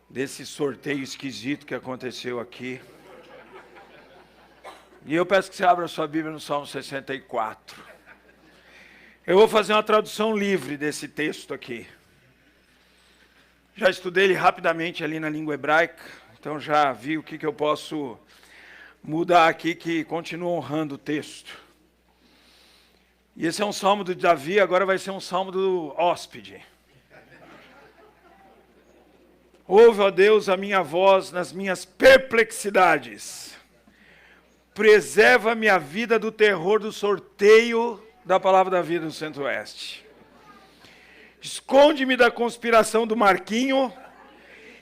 desse sorteio esquisito que aconteceu aqui. E eu peço que você abra a sua Bíblia no Salmo 64. Eu vou fazer uma tradução livre desse texto aqui. Já estudei ele rapidamente ali na língua hebraica, então já vi o que eu posso mudar aqui que continua honrando o texto. E esse é um salmo do Davi, agora vai ser um salmo do hóspede. Ouve, ó Deus, a minha voz nas minhas perplexidades. Preserva a minha vida do terror do sorteio da palavra da vida do Centro-Oeste. Esconde-me da conspiração do Marquinho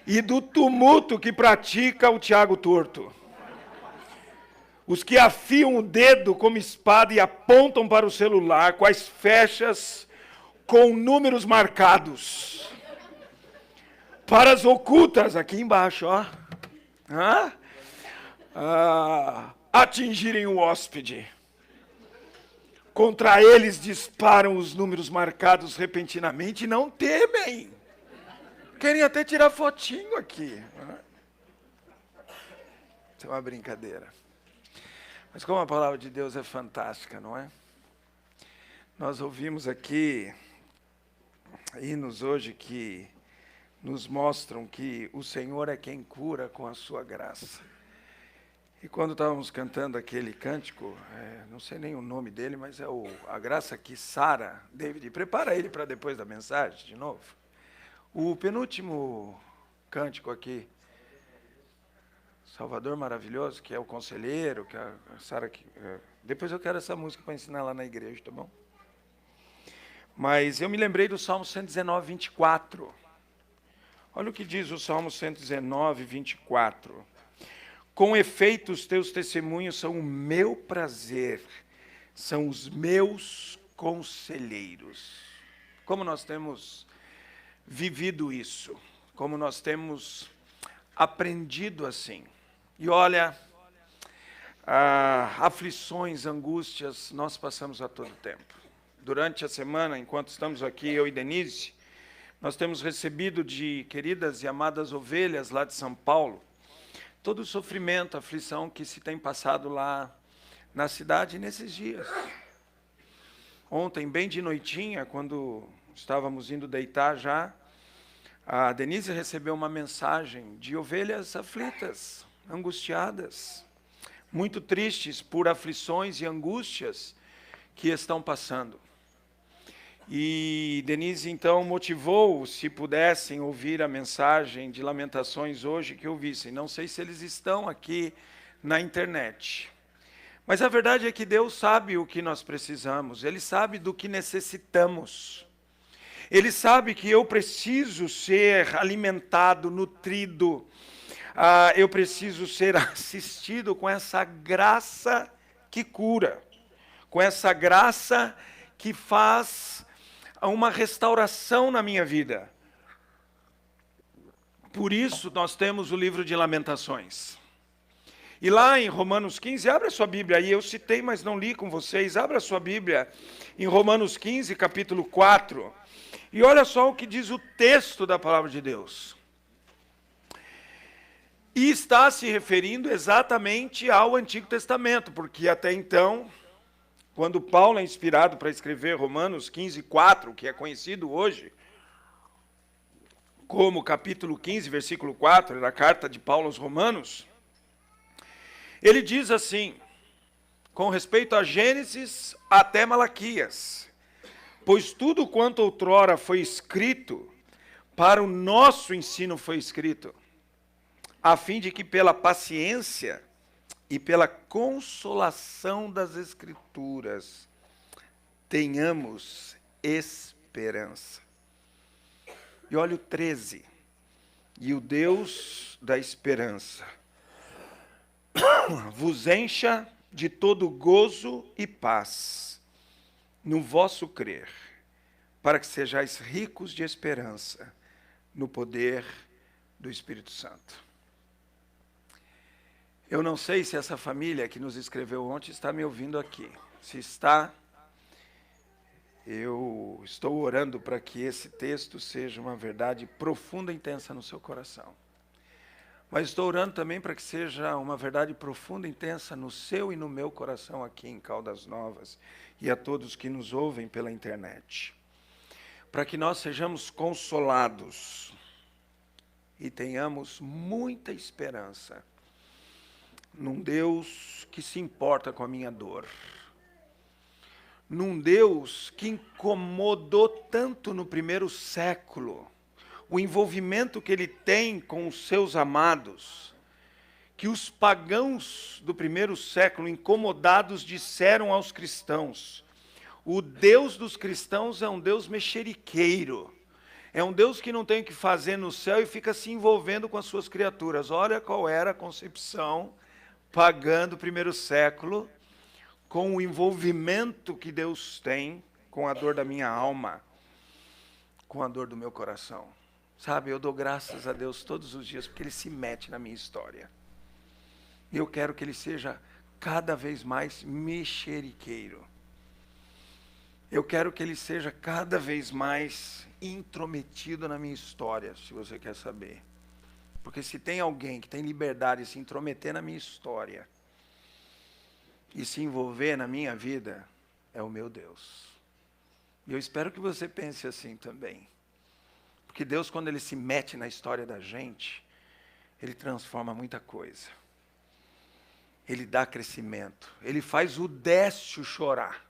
e do tumulto que pratica o Tiago Torto. Os que afiam o dedo como espada e apontam para o celular, quais flechas com números marcados. Para as ocultas, aqui embaixo, ó. Atingirem o hóspede. Contra eles disparam os números marcados repentinamente e não temem. Querem até tirar fotinho aqui. Isso é uma brincadeira. Mas como a palavra de Deus é fantástica, não é? Nós ouvimos aqui hinos hoje que nos mostram que o Senhor é quem cura com a sua graça. E quando estávamos cantando aquele cântico, não sei nem o nome dele, mas é a graça que sara. David, prepara ele para depois da mensagem, de novo. O penúltimo cântico aqui, Salvador Maravilhoso, que é o conselheiro, que a Sara... depois eu quero essa música para ensinar lá na igreja, tá bom? Mas eu me lembrei do Salmo 119, 24. Olha o que diz o Salmo 119, 24. Com efeito, os teus testemunhos são o meu prazer, são os meus conselheiros. Como nós temos vivido isso, como nós temos aprendido assim. E olha, aflições, angústias, nós passamos a todo tempo. Durante a semana, enquanto estamos aqui, eu e Denise, nós temos recebido de queridas e amadas ovelhas lá de São Paulo, todo o sofrimento, a aflição que se tem passado lá na cidade nesses dias. Ontem, bem de noitinha, quando estávamos indo deitar já, a Denise recebeu uma mensagem de ovelhas aflitas, angustiadas, muito tristes por aflições e angústias que estão passando. E Denise, então, motivou, se pudessem ouvir a mensagem de Lamentações hoje, que ouvissem. Não sei se eles estão aqui na internet. Mas a verdade é que Deus sabe o que nós precisamos, Ele sabe do que necessitamos. Ele sabe que eu preciso ser alimentado, nutrido, eu preciso ser assistido com essa graça que cura, com essa graça que faz uma restauração na minha vida. Por isso nós temos o livro de Lamentações. E lá em Romanos 15, abra sua Bíblia aí, eu citei, mas não li com vocês, abra sua Bíblia em Romanos 15, capítulo 4, e olha só o que diz o texto da palavra de Deus. E está se referindo exatamente ao Antigo Testamento, porque até então, quando Paulo é inspirado para escrever Romanos 15, 4, que é conhecido hoje como capítulo 15, versículo 4, da carta de Paulo aos Romanos, ele diz assim, com respeito a Gênesis até Malaquias, pois tudo quanto outrora foi escrito, para o nosso ensino foi escrito, a fim de que pela paciência e pela consolação das Escrituras tenhamos esperança. E olha o 13, e o Deus da esperança vos encha de todo gozo e paz no vosso crer, para que sejais ricos de esperança no poder do Espírito Santo. Eu não sei se essa família que nos escreveu ontem está me ouvindo aqui. Se está, eu estou orando para que esse texto seja uma verdade profunda e intensa no seu coração. Mas estou orando também para que seja uma verdade profunda e intensa no seu e no meu coração aqui em Caldas Novas e a todos que nos ouvem pela internet. Para que nós sejamos consolados e tenhamos muita esperança num Deus que se importa com a minha dor. Num Deus que incomodou tanto no primeiro século, o envolvimento que ele tem com os seus amados, que os pagãos do primeiro século, incomodados, disseram aos cristãos: o Deus dos cristãos é um Deus mexeriqueiro, é um Deus que não tem o que fazer no céu e fica se envolvendo com as suas criaturas. Olha qual era a concepção pagã do primeiro século, com o envolvimento que Deus tem com a dor da minha alma, com a dor do meu coração. Sabe, eu dou graças a Deus todos os dias, porque Ele se mete na minha história. E eu quero que Ele seja cada vez mais mexeriqueiro. Eu quero que Ele seja cada vez mais intrometido na minha história, se você quer saber. Porque se tem alguém que tem liberdade de se intrometer na minha história e se envolver na minha vida, é o meu Deus. E eu espero que você pense assim também. Porque Deus, quando Ele se mete na história da gente, Ele transforma muita coisa. Ele dá crescimento. Ele faz o Décio chorar.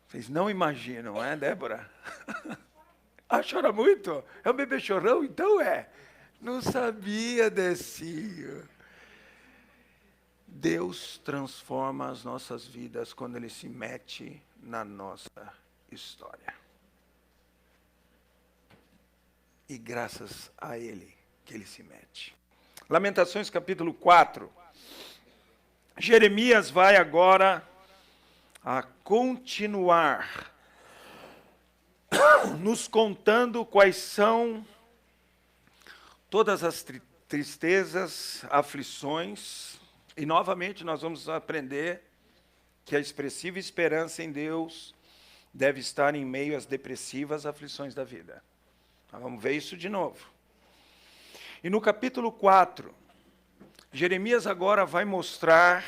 Vocês não imaginam, não é, Débora? Ah, chora muito? É um bebê chorão? Então é. Não sabia, Décio. Deus transforma as nossas vidas quando Ele se mete na nossa história. E graças a Ele que Ele se mete. Lamentações capítulo 4. Jeremias vai agora a continuar nos contando quais são todas as tristezas, aflições, e novamente nós vamos aprender que a expressiva esperança em Deus deve estar em meio às depressivas aflições da vida. Nós vamos ver isso de novo. E no capítulo 4, Jeremias agora vai mostrar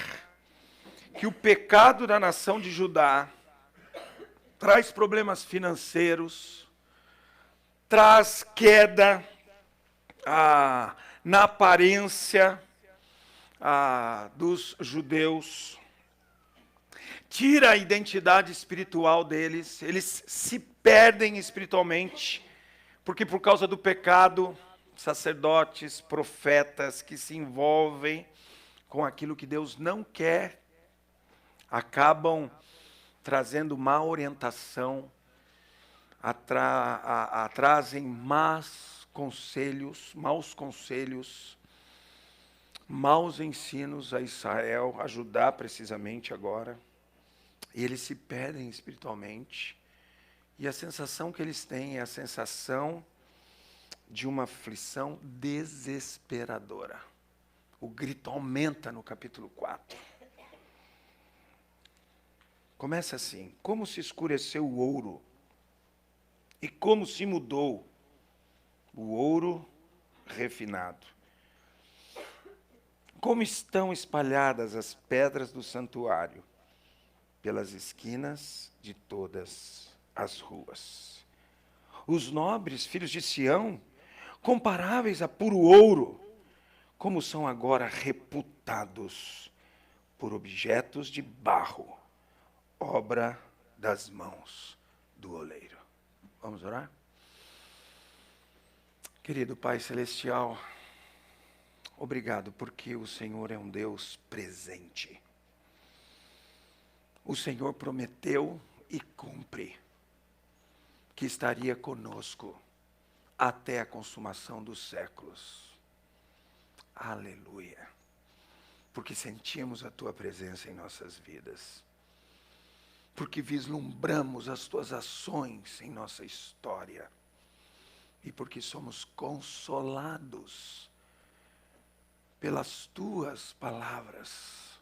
que o pecado da nação de Judá traz problemas financeiros, traz queda na aparência dos judeus, tira a identidade espiritual deles, eles se perdem espiritualmente, porque por causa do pecado, sacerdotes, profetas que se envolvem com aquilo que Deus não quer, acabam trazendo má orientação, trazem maus conselhos, maus ensinos a Israel, a Judá precisamente agora, e eles se perdem espiritualmente, e a sensação que eles têm é a sensação de uma aflição desesperadora. O grito aumenta no capítulo 4. Começa assim: como se escureceu o ouro, e como se mudou o ouro refinado. Como estão espalhadas as pedras do santuário pelas esquinas de todas as ruas. Os nobres filhos de Sião, comparáveis a puro ouro, como são agora reputados por objetos de barro, obra das mãos do oleiro. Vamos orar? Querido Pai Celestial, obrigado porque o Senhor é um Deus presente. O Senhor prometeu e cumpre que estaria conosco até a consumação dos séculos. Aleluia. Porque sentimos a Tua presença em nossas vidas. Porque vislumbramos as Tuas ações em nossa história. E porque somos consolados pelas Tuas palavras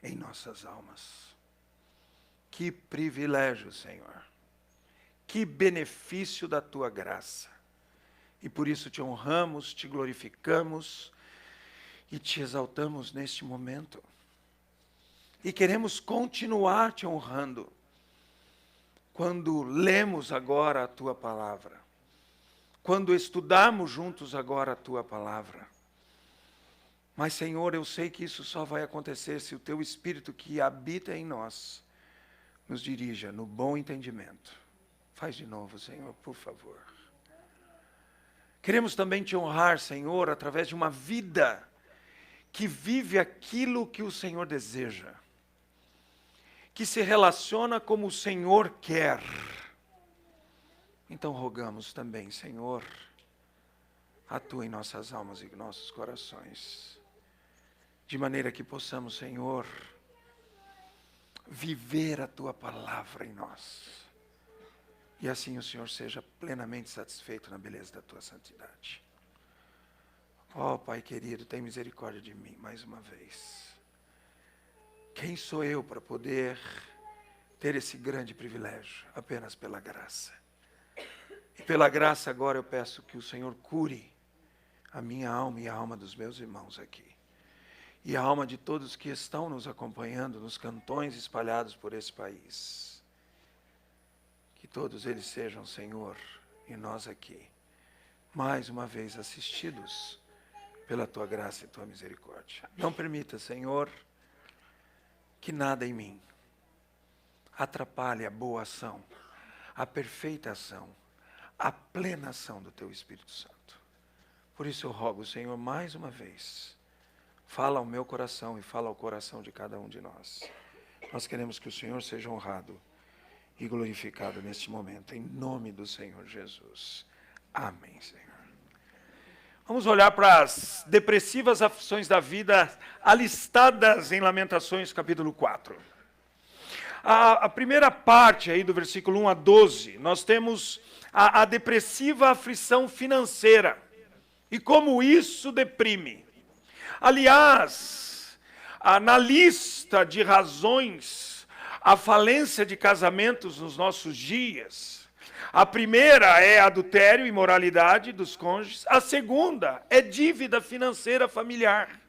em nossas almas. Que privilégio, Senhor. Que benefício da Tua graça. E por isso te honramos, te glorificamos e te exaltamos neste momento. E queremos continuar te honrando quando lemos agora a tua palavra, quando estudamos juntos agora a tua palavra. Mas, Senhor, eu sei que isso só vai acontecer se o teu Espírito que habita em nós nos dirija no bom entendimento. Faz de novo, Senhor, por favor. Queremos também te honrar, Senhor, através de uma vida que vive aquilo que o Senhor deseja, que se relaciona como o Senhor quer. Então rogamos também, Senhor, atua em nossas almas e nossos corações, de maneira que possamos, Senhor, viver a tua palavra em nós. E assim o Senhor seja plenamente satisfeito na beleza da tua santidade. Ó Pai querido, tem misericórdia de mim mais uma vez. Quem sou eu para poder ter esse grande privilégio? Apenas pela graça. E pela graça agora eu peço que o Senhor cure a minha alma e a alma dos meus irmãos aqui. E a alma de todos que estão nos acompanhando nos cantões espalhados por esse país. Que todos eles sejam, Senhor, e nós aqui, mais uma vez assistidos pela Tua graça e Tua misericórdia. Não permita, Senhor, que nada em mim atrapalhe a boa ação, a perfeita ação, a plena ação do Teu Espírito Santo. Por isso eu rogo, Senhor, mais uma vez, fala ao meu coração e fala ao coração de cada um de nós. Nós queremos que o Senhor seja honrado e glorificado neste momento, em nome do Senhor Jesus. Amém, Senhor. Vamos olhar para as depressivas aflições da vida alistadas em Lamentações, capítulo 4. A primeira parte aí do versículo 1 a 12, nós temos a depressiva aflição financeira e como isso deprime. Aliás, na lista de razões, a falência de casamentos nos nossos dias, a primeira é adultério e imoralidade dos cônjuges, a segunda é dívida financeira familiar.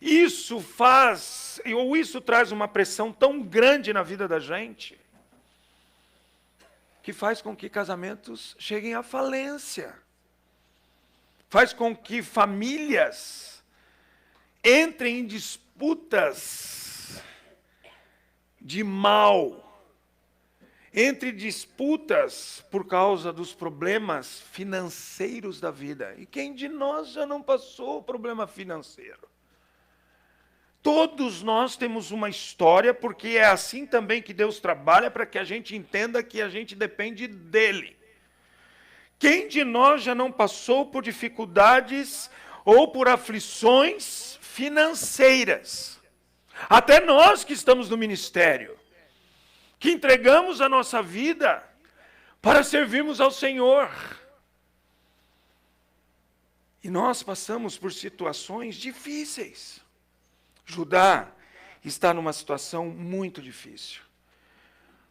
Isso traz uma pressão tão grande na vida da gente, que faz com que casamentos cheguem à falência. Faz com que famílias entrem em disputas de mal, entre disputas por causa dos problemas financeiros da vida. E quem de nós já não passou o problema financeiro? Todos nós temos uma história, porque é assim também que Deus trabalha, para que a gente entenda que a gente depende dEle. Quem de nós já não passou por dificuldades ou por aflições financeiras? Até nós que estamos no ministério, que entregamos a nossa vida para servirmos ao Senhor. E nós passamos por situações difíceis. Judá está numa situação muito difícil.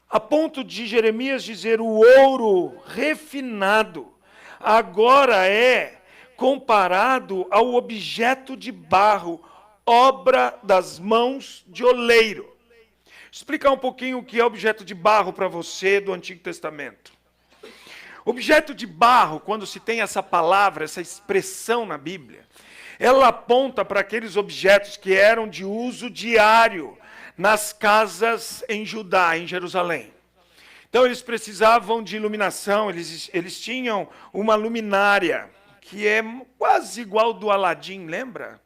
A ponto de Jeremias dizer: o ouro refinado agora é comparado ao objeto de barro, obra das mãos de oleiro. Explicar um pouquinho o que é objeto de barro para você do Antigo Testamento. Objeto de barro, quando se tem essa palavra, essa expressão na Bíblia, ela aponta para aqueles objetos que eram de uso diário nas casas em Judá, em Jerusalém. Então eles precisavam de iluminação, eles tinham uma luminária, que é quase igual do Aladim, lembra?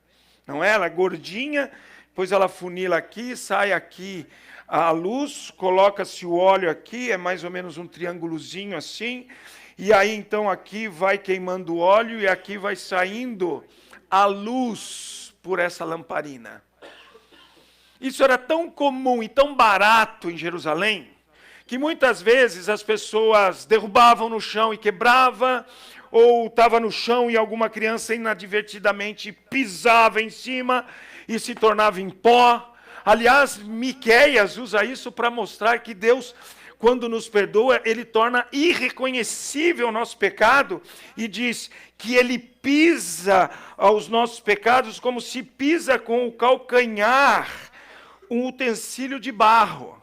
Não é? Ela é gordinha, depois ela funila aqui, sai aqui a luz, coloca-se o óleo aqui, é mais ou menos um triângulozinho assim, e aí então aqui vai queimando o óleo e aqui vai saindo a luz por essa lamparina. Isso era tão comum e tão barato em Jerusalém, que muitas vezes as pessoas derrubavam no chão e quebrava, ou estava no chão e alguma criança inadvertidamente pisava em cima e se tornava em pó. Aliás, Miqueias usa isso para mostrar que Deus, quando nos perdoa, ele torna irreconhecível o nosso pecado e diz que ele pisa aos nossos pecados como se pisa com o calcanhar um utensílio de barro,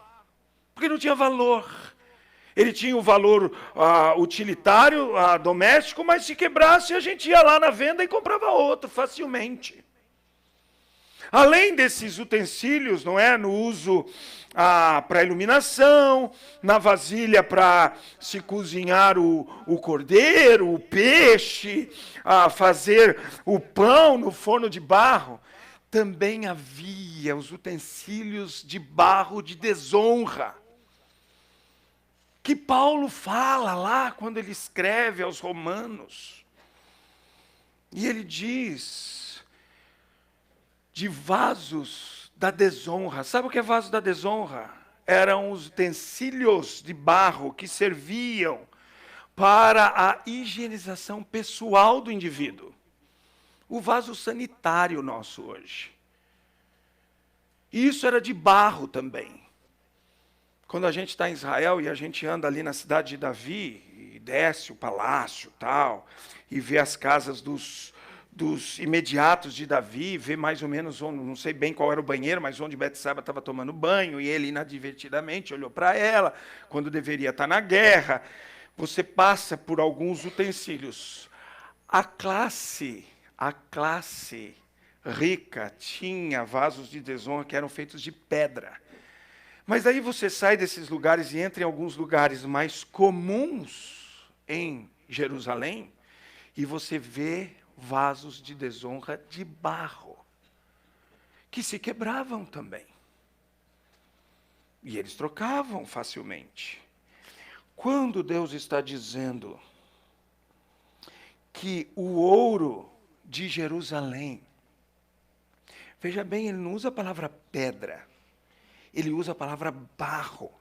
porque não tinha valor. Ele tinha o valor utilitário, doméstico, mas se quebrasse a gente ia lá na venda e comprava outro facilmente. Além desses utensílios, não é, no uso para iluminação, na vasilha para se cozinhar o cordeiro, o peixe, fazer o pão no forno de barro, também havia os utensílios de barro de desonra, que Paulo fala lá quando ele escreve aos Romanos. E ele diz de vasos da desonra. Sabe o que é vaso da desonra? Eram os utensílios de barro que serviam para a higienização pessoal do indivíduo. O vaso sanitário nosso hoje. Isso era de barro também. Quando a gente está em Israel e a gente anda ali na cidade de Davi, e desce o palácio tal, e vê as casas dos imediatos de Davi, vê mais ou menos, não sei bem qual era o banheiro, mas onde Betseba estava tomando banho, e ele inadvertidamente olhou para ela, quando deveria estar na guerra. Você passa por alguns utensílios. A classe rica tinha vasos de desonra que eram feitos de pedra. Mas aí você sai desses lugares e entra em alguns lugares mais comuns em Jerusalém e você vê vasos de desonra de barro, que se quebravam também. E eles trocavam facilmente. Quando Deus está dizendo que o ouro de Jerusalém, veja bem, ele não usa a palavra pedra, ele usa a palavra barro.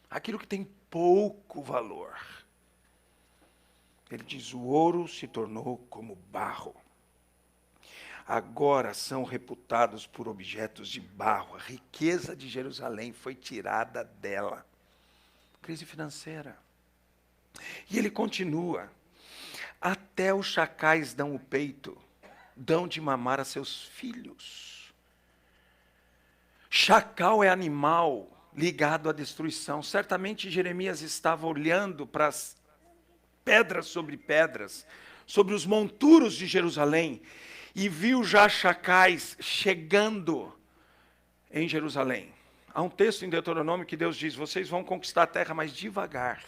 Aquilo que tem pouco valor. Ele diz, o ouro se tornou como barro. Agora são reputados por objetos de barro. A riqueza de Jerusalém foi tirada dela. Crise financeira. E ele continua. Até os chacais dão o peito, dão de mamar a seus filhos. Chacal é animal ligado à destruição. Certamente Jeremias estava olhando para as pedras, sobre os monturos de Jerusalém, e viu já chacais chegando em Jerusalém. Há um texto em Deuteronômio que Deus diz, vocês vão conquistar a terra, mas devagar.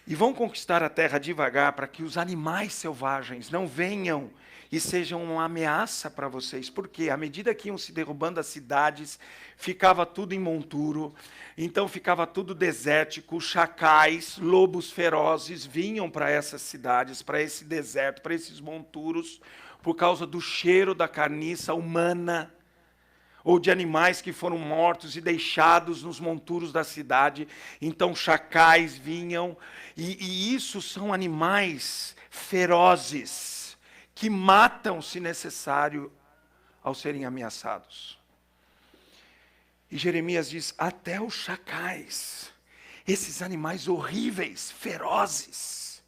E vão conquistar a terra devagar para que os animais selvagens não venham e sejam uma ameaça para vocês. Porque à medida que iam se derrubando as cidades, ficava tudo em monturo, então ficava tudo desértico, chacais, lobos ferozes vinham para essas cidades, para esse deserto, para esses monturos, por causa do cheiro da carniça humana, ou de animais que foram mortos e deixados nos monturos da cidade. Então chacais vinham, e isso são animais ferozes, que matam se necessário ao serem ameaçados. E Jeremias diz, até os chacais, esses animais horríveis, ferozes,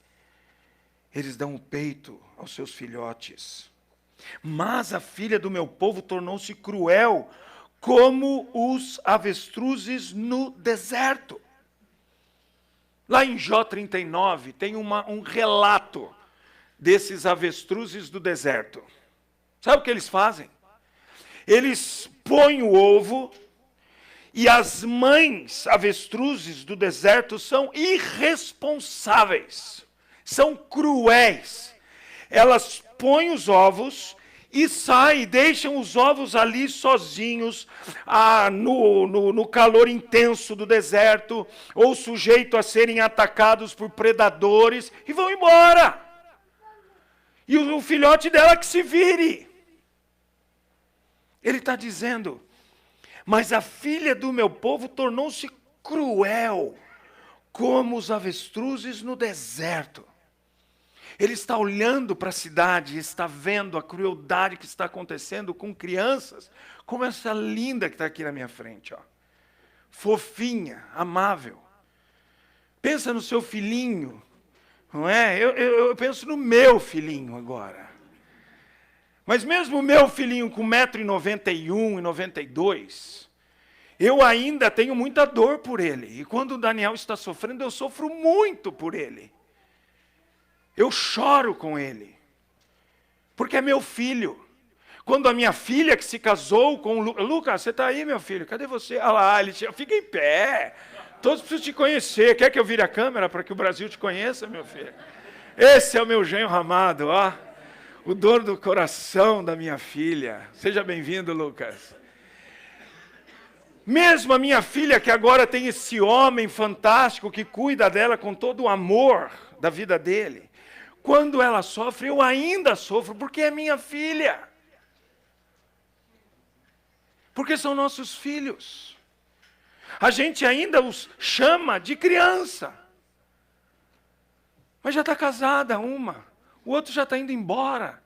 eles dão o peito aos seus filhotes. Mas a filha do meu povo tornou-se cruel, como os avestruzes no deserto. Lá em Jó 39, tem um relato desses avestruzes do deserto. Sabe o que eles fazem? Eles põem o ovo, e as mães avestruzes do deserto são irresponsáveis, são cruéis. Elas põem os ovos e saem, deixam os ovos ali sozinhos, no calor intenso do deserto, ou sujeito a serem atacados por predadores, e vão embora. E o filhote dela que se vire. Ele está dizendo, mas a filha do meu povo tornou-se cruel, como os avestruzes no deserto. Ele está olhando para a cidade, está vendo a crueldade que está acontecendo com crianças, como essa linda que está aqui na minha frente, ó. fofinha, amável. Pensa no seu filhinho, não é? Eu penso no meu filhinho agora. Mas mesmo o meu filhinho com 1,91 m e 92, eu ainda tenho muita dor por ele. E quando o Daniel está sofrendo, eu sofro muito por ele. Eu choro com ele. Porque é meu filho. Quando a minha filha que se casou com o Lucas, você está aí, meu filho? Cadê você? Ah lá, ele fica em pé. Todos precisam te conhecer. Quer que eu vire a câmera para que o Brasil te conheça, meu filho? Esse é o meu genro amado, ó. O dono do coração da minha filha. Seja bem-vindo, Lucas. Mesmo a minha filha, que agora tem esse homem fantástico que cuida dela com todo o amor da vida dele, quando ela sofre, eu ainda sofro, porque é minha filha. Porque são nossos filhos. A gente ainda os chama de criança. Mas já está casada uma. O outro já está indo embora.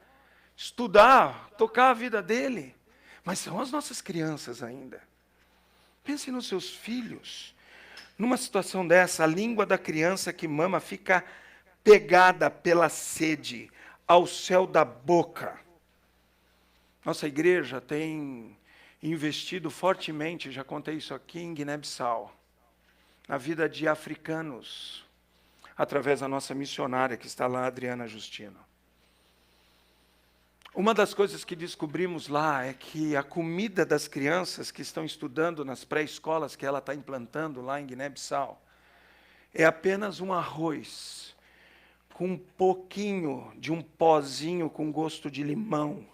Estudar, tocar a vida dele. Mas são as nossas crianças ainda. Pense nos seus filhos. Numa situação dessa, a língua da criança que mama fica pegada pela sede ao céu da boca. Nossa igreja tem investido fortemente, já contei isso aqui, em Guiné-Bissau, na vida de africanos, através da nossa missionária que está lá, Adriana Justino. Uma das coisas que descobrimos lá é que a comida das crianças que estão estudando nas pré-escolas que ela está implantando lá em Guiné-Bissau é apenas um arroz com um pouquinho de um pozinho com gosto de limão,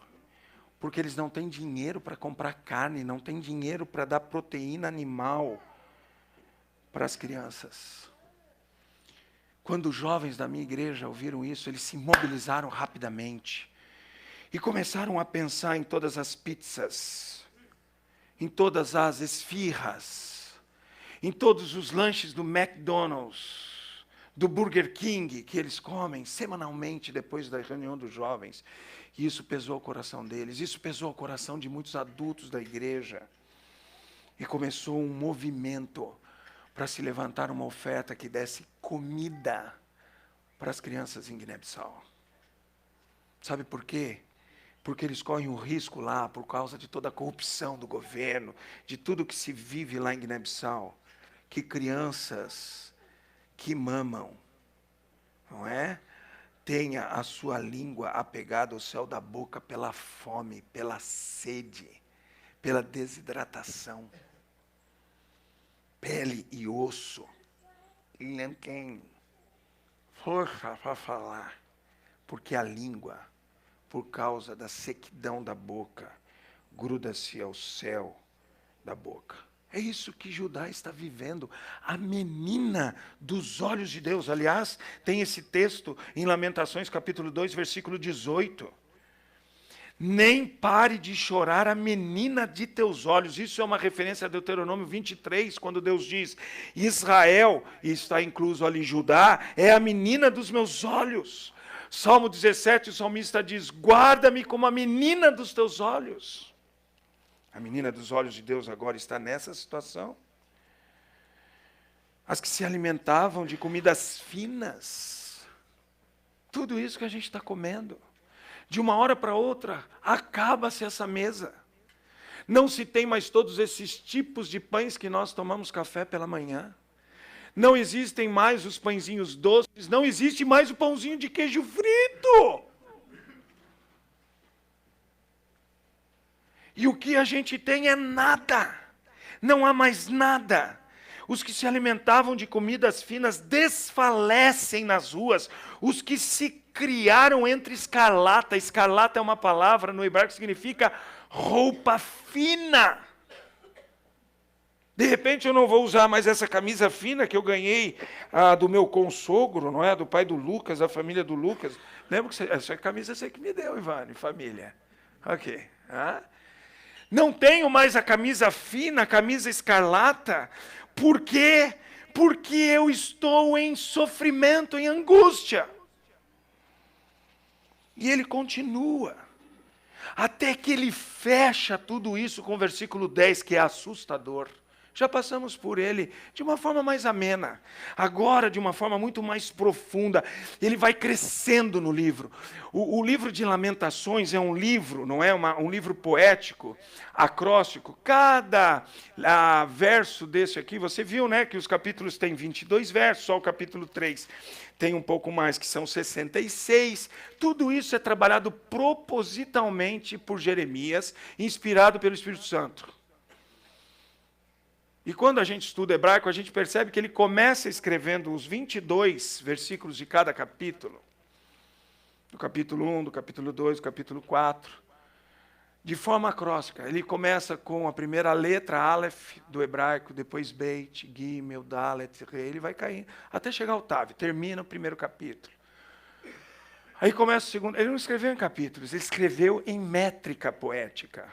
porque eles não têm dinheiro para comprar carne, não têm dinheiro para dar proteína animal para as crianças. Quando os jovens da minha igreja ouviram isso, eles se mobilizaram rapidamente e começaram a pensar em todas as pizzas, em todas as esfirras, em todos os lanches do McDonald's, do Burger King, que eles comem semanalmente depois da reunião dos jovens. E isso pesou o coração deles, isso pesou o coração de muitos adultos da igreja. E começou um movimento para se levantar uma oferta que desse comida para as crianças em Guiné-Bissau. Sabe por quê? Porque eles correm o risco lá, por causa de toda a corrupção do governo, de tudo que se vive lá em Guiné-Bissau, que crianças que mamam, não é? Tenha a sua língua apegada ao céu da boca pela fome, pela sede, pela desidratação. Pele e osso. E não tem força para falar, porque a língua, por causa da sequidão da boca, gruda-se ao céu da boca. É isso que Judá está vivendo, a menina dos olhos de Deus. Aliás, tem esse texto em Lamentações, capítulo 2, versículo 18. Nem pare de chorar a menina de teus olhos. Isso é uma referência a Deuteronômio 23, quando Deus diz, Israel, e está incluso ali Judá, é a menina dos meus olhos. Salmo 17, o salmista diz, guarda-me como a menina dos teus olhos. A menina dos olhos de Deus agora está nessa situação. As que se alimentavam de comidas finas. Tudo isso que a gente está comendo. De uma hora para outra, acaba-se essa mesa. Não se tem mais todos esses tipos de pães que nós tomamos café pela manhã. Não existem mais os pãezinhos doces. Não existe mais o pãozinho de queijo frito. E o que a gente tem é nada. Não há mais nada. Os que se alimentavam de comidas finas desfalecem nas ruas. Os que se criaram entre escarlata. Escarlata é uma palavra no hebraico que significa roupa fina. De repente eu não vou usar mais essa camisa fina que eu ganhei do meu consogro, não é? Do pai do Lucas, da família do Lucas. Lembra que essa camisa você que me deu, Ivane, família. Ok. Não tenho mais a camisa fina, a camisa escarlata. Por quê? Porque eu estou em sofrimento, em angústia. E ele continua. Até que ele fecha tudo isso com o versículo 10, que é assustador. Já passamos por ele de uma forma mais amena. Agora, de uma forma muito mais profunda. Ele vai crescendo no livro. O livro de Lamentações é um livro, não é? Um livro poético, acróstico. Cada verso desse aqui, você viu, né? Que os capítulos têm 22 versos, só o capítulo 3 tem um pouco mais, que são 66. Tudo isso é trabalhado propositalmente por Jeremias, inspirado pelo Espírito Santo. E quando a gente estuda hebraico, a gente percebe que ele começa escrevendo os 22 versículos de cada capítulo. Do capítulo 1, do capítulo 2, do capítulo 4. De forma acróstica. Ele começa com a primeira letra, Aleph, do hebraico, depois Beit, Gimel, Dalet, Rei. Ele vai caindo, até chegar ao Tav. Termina o primeiro capítulo. Aí começa o segundo. Ele não escreveu em capítulos, ele escreveu em métrica poética.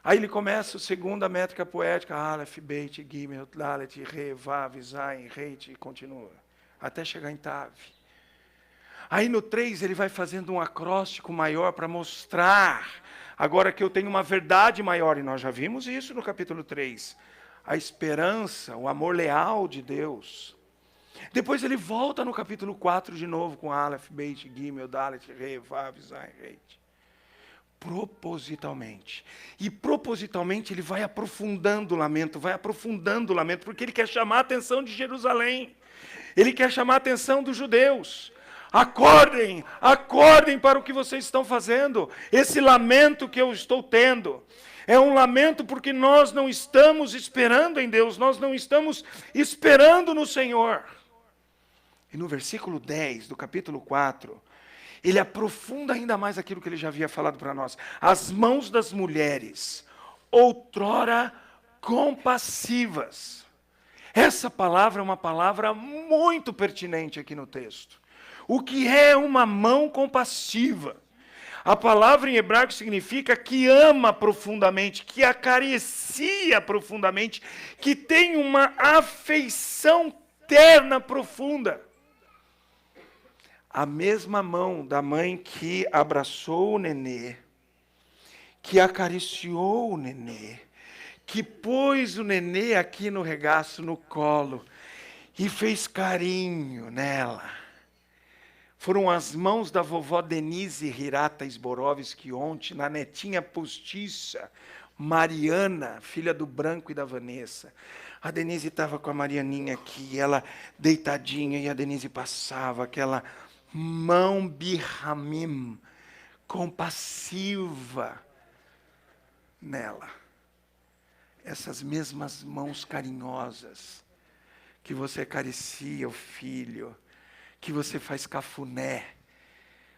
Aí ele começa a segunda métrica poética, Aleph, Beit, Gimel, Dalet, Re, Vav, Zayin, Reit, e continua, até chegar em Tav. Aí no 3 ele vai fazendo um acróstico maior para mostrar, agora que eu tenho uma verdade maior, e nós já vimos isso no capítulo 3, a esperança, o amor leal de Deus. Depois ele volta no capítulo 4 de novo, com Aleph, Beit, Gimel, Dalet, Re, Vav, Zayin, Reit. Propositalmente. E propositalmente ele vai aprofundando o lamento, porque ele quer chamar a atenção de Jerusalém. Ele quer chamar a atenção dos judeus. Acordem, acordem para o que vocês estão fazendo. Esse lamento que eu estou tendo é um lamento porque nós não estamos esperando em Deus, nós não estamos esperando no Senhor. E no versículo 10 do capítulo 4, ele aprofunda ainda mais aquilo que ele já havia falado para nós. As mãos das mulheres, outrora compassivas. Essa palavra é uma palavra muito pertinente aqui no texto. O que é uma mão compassiva? A palavra em hebraico significa que ama profundamente, que acaricia profundamente, que tem uma afeição terna profunda. A mesma mão da mãe que abraçou o nenê, que acariciou o nenê, que pôs o nenê aqui no regaço, no colo, e fez carinho nela. Foram as mãos da vovó Denise Hirata Sborovski ontem, na netinha postiça, Mariana, filha do Branco e da Vanessa. A Denise estava com a Marianinha aqui, ela deitadinha, e a Denise passava aquela mão bihamim, compassiva nela. Essas mesmas mãos carinhosas, que você acaricia o filho, que você faz cafuné.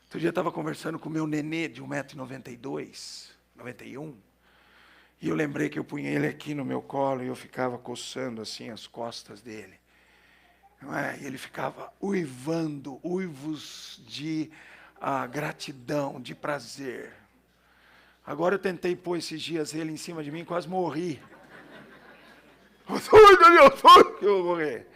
Outro dia eu estava conversando com o meu nenê de 1,92 m, 91, e eu lembrei que eu punha ele aqui no meu colo e eu ficava coçando assim as costas dele. E ele ficava uivando, uivos de gratidão, de prazer. Agora eu tentei pôr esses dias ele em cima de mim, quase morri. Eu vou morrer.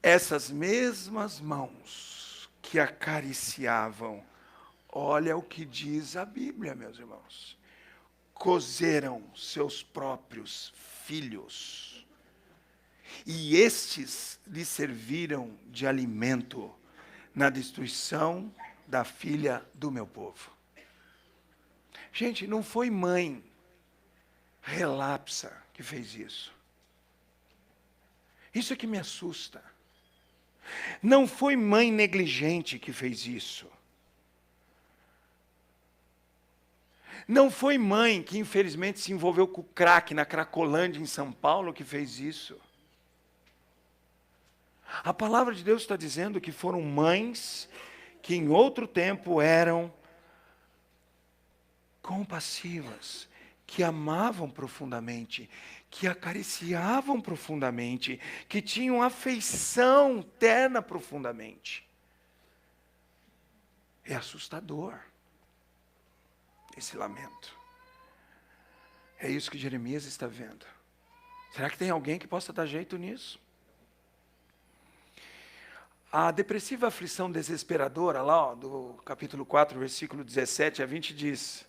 Essas mesmas mãos que acariciavam, olha o que diz a Bíblia, meus irmãos, cozeram seus próprios filhos. E estes lhe serviram de alimento na destruição da filha do meu povo. Gente, não foi mãe relapsa que fez isso. Isso é que me assusta. Não foi mãe negligente que fez isso. Não foi mãe que infelizmente se envolveu com o crack na Cracolândia em São Paulo que fez isso. A palavra de Deus está dizendo que foram mães que em outro tempo eram compassivas, que amavam profundamente, que acariciavam profundamente, que tinham afeição terna profundamente. É assustador esse lamento. É isso que Jeremias está vendo. Será que tem alguém que possa dar jeito nisso? A depressiva aflição desesperadora, lá do capítulo 4, versículo 17 a 20, diz: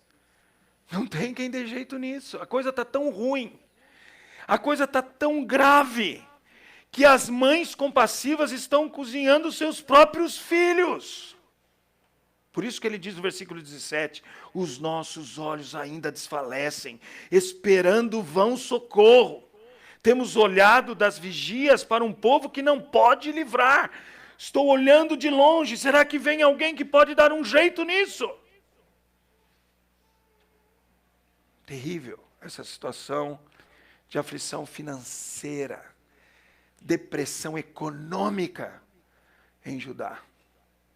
Não tem quem dê jeito nisso. A coisa está tão ruim. A coisa está tão grave que as mães compassivas estão cozinhando seus próprios filhos. Por isso que ele diz no versículo 17, os nossos olhos ainda desfalecem, esperando vão socorro. Temos olhado das vigias para um povo que não pode livrar. Estou olhando de longe, será que vem alguém que pode dar um jeito nisso? Terrível essa situação de aflição financeira, depressão econômica em Judá.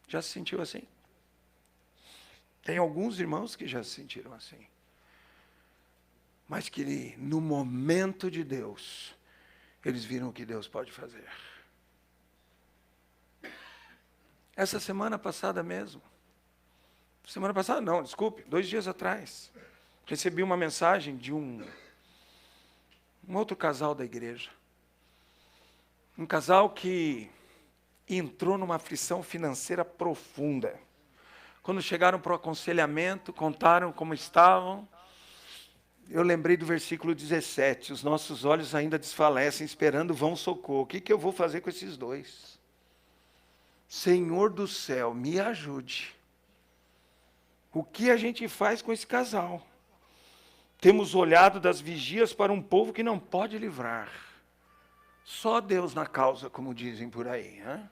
Já se sentiu assim? Tem alguns irmãos que já se sentiram assim. Mas que no momento de Deus, eles viram o que Deus pode fazer. Essa semana passada mesmo. Semana passada não, desculpe, 2 dias atrás. Recebi uma mensagem de um outro casal da igreja. Um casal que entrou numa aflição financeira profunda. Quando chegaram para o aconselhamento, contaram como estavam. Eu lembrei do versículo 17. Os nossos olhos ainda desfalecem, esperando vão socorro. O que eu vou fazer com esses dois? Senhor do céu, me ajude. O que a gente faz com esse casal? Temos olhado das vigias para um povo que não pode livrar. Só Deus na causa, como dizem por aí. Hein?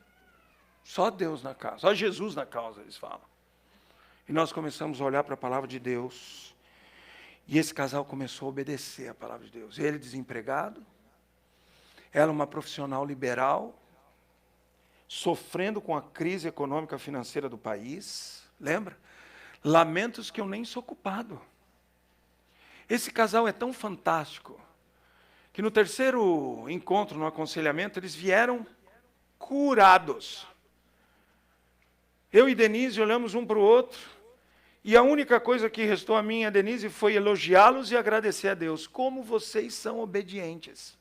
Só Deus na causa. Só Jesus na causa, eles falam. E nós começamos a olhar para a palavra de Deus. E esse casal começou a obedecer a palavra de Deus. Ele desempregado. Ela uma profissional liberal. Sofrendo com a crise econômica financeira do país. Lembra? Lamentos que eu nem sou culpado. Esse casal é tão fantástico, que no terceiro encontro, no aconselhamento, eles vieram curados. Eu e Denise olhamos um para o outro, e a única coisa que restou a mim e a Denise foi elogiá-los e agradecer a Deus. Como vocês são obedientes.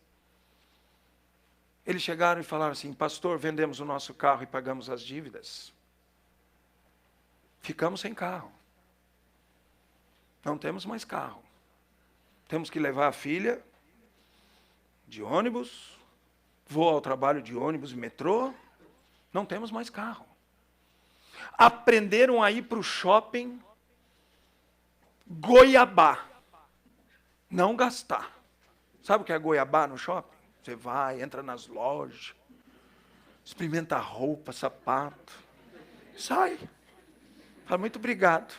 Eles chegaram e falaram assim, pastor, vendemos o nosso carro e pagamos as dívidas. Ficamos sem carro. Não temos mais carro. Temos que levar a filha de ônibus, vou ao trabalho de ônibus e metrô, não temos mais carro. Aprenderam a ir para o shopping goiabá, não gastar. Sabe o que é goiabá no shopping? Você vai, entra nas lojas, experimenta roupa, sapato, sai. Fala, muito obrigado.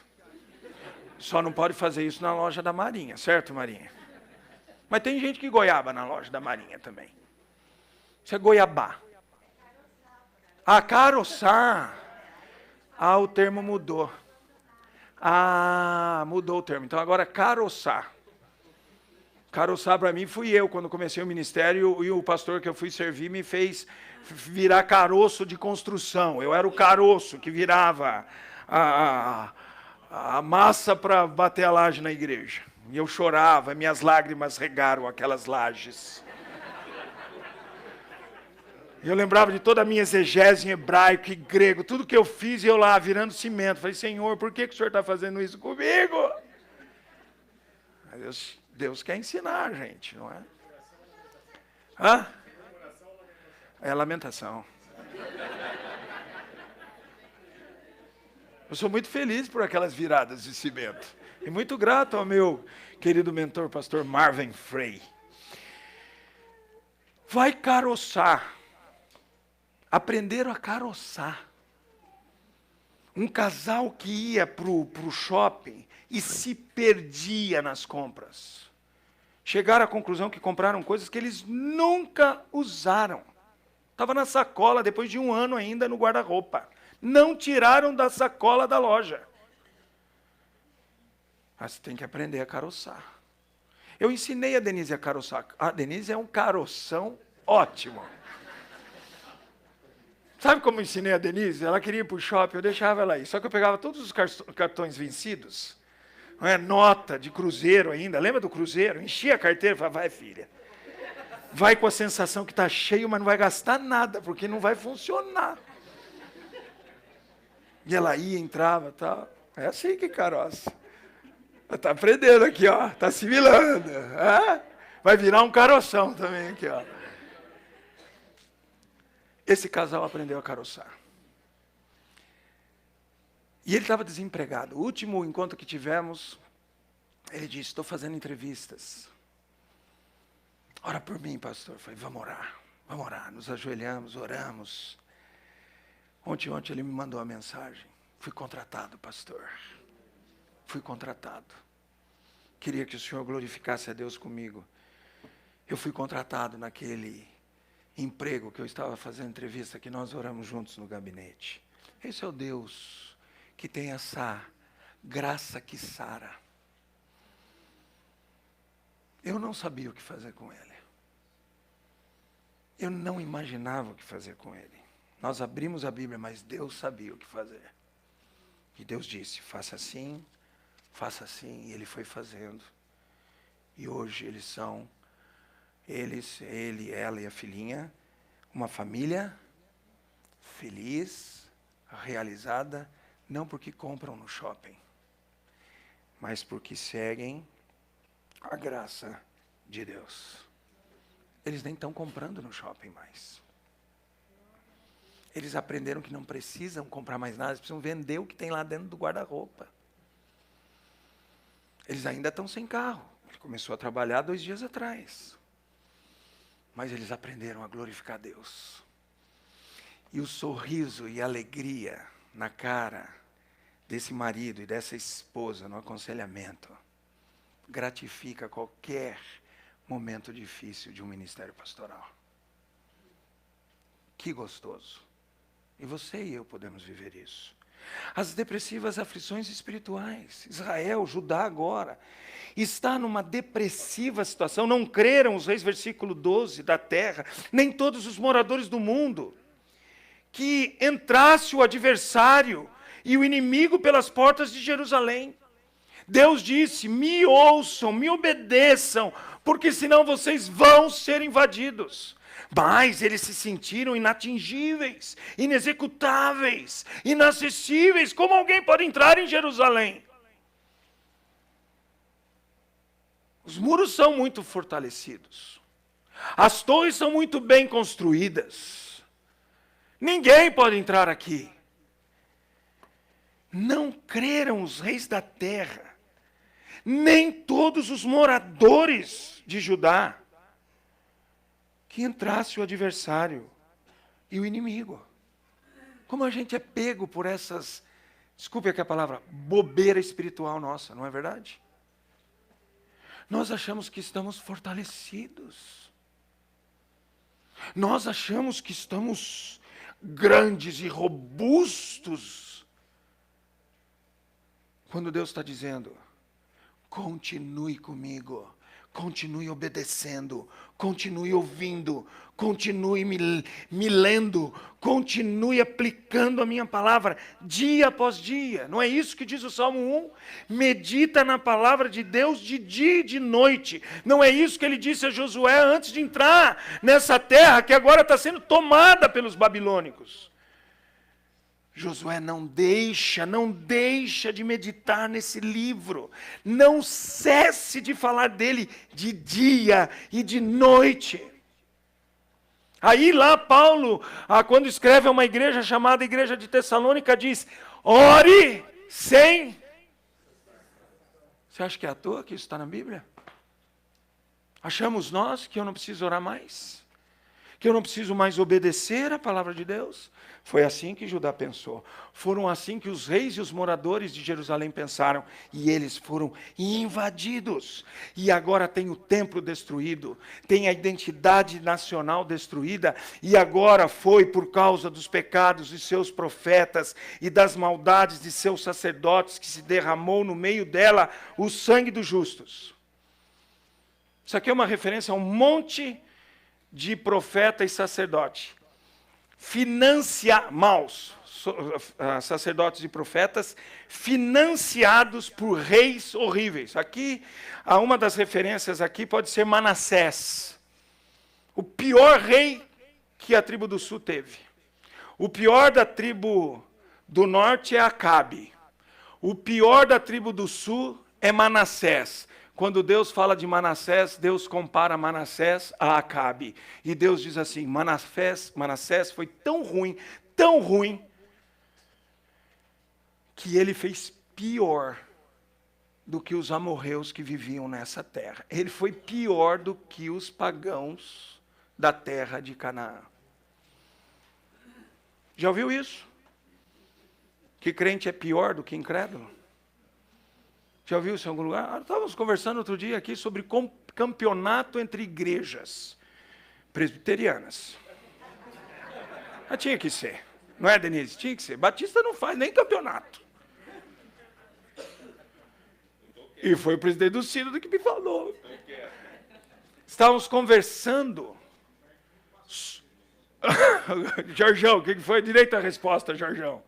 Só não pode fazer isso na loja da Marinha, certo, Marinha? Mas tem gente que goiaba na loja da Marinha também. Isso é goiabá. Ah, caroçar. Ah, o termo mudou. Ah, mudou o termo. Então agora caroçar. Caroçar para mim fui eu, quando comecei o ministério, e o pastor que eu fui servir me fez virar caroço de construção. Eu era o caroço que virava a massa para bater a laje na igreja. E eu chorava, minhas lágrimas regaram aquelas lajes. E eu lembrava de toda a minha exegese em hebraico e grego, tudo que eu fiz, e eu lá virando cimento. Falei, Senhor, por que o Senhor está fazendo isso comigo? Deus quer ensinar a gente, não é? Hã? É lamentação. Eu sou muito feliz por aquelas viradas de cimento. E muito grato ao meu querido mentor, pastor Marvin Frey. Vai caroçar. Aprenderam a caroçar. Um casal que ia para o shopping e se perdia nas compras. Chegaram à conclusão que compraram coisas que eles nunca usaram. Estava na sacola, depois de 1 ano ainda no guarda-roupa. Não tiraram da sacola da loja. Mas você tem que aprender a caroçar. Eu ensinei a Denise a caroçar. A Denise é um caroção ótimo. Sabe como eu ensinei a Denise? Ela queria ir para o shopping, eu deixava ela ir. Só que eu pegava todos os cartões vencidos, não é? Nota de cruzeiro ainda. Lembra do cruzeiro? Enchia a carteira e falava, vai filha. Vai com a sensação que está cheio, mas não vai gastar nada, porque não vai funcionar. E ela ia, entrava e tal. É assim que caroça. Está aprendendo aqui, ó. Está assimilando. Vai virar um caroção também aqui, ó. Esse casal aprendeu a caroçar. E ele estava desempregado. O último encontro que tivemos, ele disse, estou fazendo entrevistas. Ora por mim, pastor. Eu falei, vamos orar. Nos ajoelhamos, oramos. Ontem ele me mandou uma mensagem. Fui contratado, pastor. Fui contratado. Queria que o senhor glorificasse a Deus comigo. Eu fui contratado naquele emprego que eu estava fazendo entrevista, que nós oramos juntos no gabinete. Esse é o Deus que tem essa graça que sara. Eu não sabia o que fazer com ele. Eu não imaginava o que fazer com ele. Nós abrimos a Bíblia, mas Deus sabia o que fazer. E Deus disse, faça assim, e ele foi fazendo. E hoje eles são, ele, ela e a filhinha, uma família feliz, realizada, não porque compram no shopping, mas porque seguem a graça de Deus. Eles nem estão comprando no shopping mais. Eles aprenderam que não precisam comprar mais nada, eles precisam vender o que tem lá dentro do guarda-roupa. Eles ainda estão sem carro. Ele começou a trabalhar 2 dias atrás. Mas eles aprenderam a glorificar Deus. E o sorriso e a alegria na cara desse marido e dessa esposa no aconselhamento gratifica qualquer momento difícil de um ministério pastoral. Que gostoso. E você e eu podemos viver isso. As depressivas aflições espirituais. Israel, Judá agora, está numa depressiva situação. Não creram os reis, versículo 12, da terra, nem todos os moradores do mundo, que entrasse o adversário e o inimigo pelas portas de Jerusalém. Deus disse, me ouçam, me obedeçam, porque senão vocês vão ser invadidos. Mas eles se sentiram inatingíveis, inexecutáveis, inacessíveis. Como alguém pode entrar em Jerusalém? Os muros são muito fortalecidos. As torres são muito bem construídas. Ninguém pode entrar aqui. Não creram os reis da terra, nem todos os moradores de Judá, que entrasse o adversário e o inimigo. Como a gente é pego por essas, desculpe aqui a palavra, bobeira espiritual nossa, não é verdade? Nós achamos que estamos fortalecidos. Nós achamos que estamos grandes e robustos. Quando Deus está dizendo, continue comigo. Continue obedecendo, continue ouvindo, continue me lendo, continue aplicando a minha palavra dia após dia. Não é isso que diz o Salmo 1? Medita na palavra de Deus de dia e de noite. Não é isso que ele disse a Josué antes de entrar nessa terra que agora está sendo tomada pelos babilônicos. Josué, não deixa de meditar nesse livro. Não cesse de falar dele de dia e de noite. Aí lá Paulo, quando escreve a uma igreja chamada Igreja de Tessalônica, diz, ore sem... Você acha que é à toa que isso está na Bíblia? Achamos nós que eu não preciso orar mais? Que eu não preciso mais obedecer a palavra de Deus? Foi assim que Judá pensou. Foram assim que os reis e os moradores de Jerusalém pensaram. E eles foram invadidos. E agora tem o templo destruído. Tem a identidade nacional destruída. E agora foi por causa dos pecados de seus profetas e das maldades de seus sacerdotes que se derramou no meio dela o sangue dos justos. Isso aqui é uma referência a um monte de profeta e sacerdote. Sacerdotes e profetas, financiados por reis horríveis. Aqui, uma das referências aqui pode ser Manassés, o pior rei que a tribo do sul teve. O pior da tribo do norte é Acabe. O pior da tribo do sul é Manassés. Quando Deus fala de Manassés, Deus compara Manassés a Acabe. E Deus diz assim, Manassés foi tão ruim, que ele fez pior do que os amorreus que viviam nessa terra. Ele foi pior do que os pagãos da terra de Canaã. Já ouviu isso? Que crente é pior do que incrédulo? Já ouviu isso em algum lugar? Estávamos conversando outro dia aqui sobre campeonato entre igrejas presbiterianas. Mas tinha que ser. Não é, Denise? Tinha que ser. Batista não faz nem campeonato. E foi o presidente do Sínodo que me falou. Estávamos conversando. Jorjão, o que foi? Direito à resposta, Jorjão.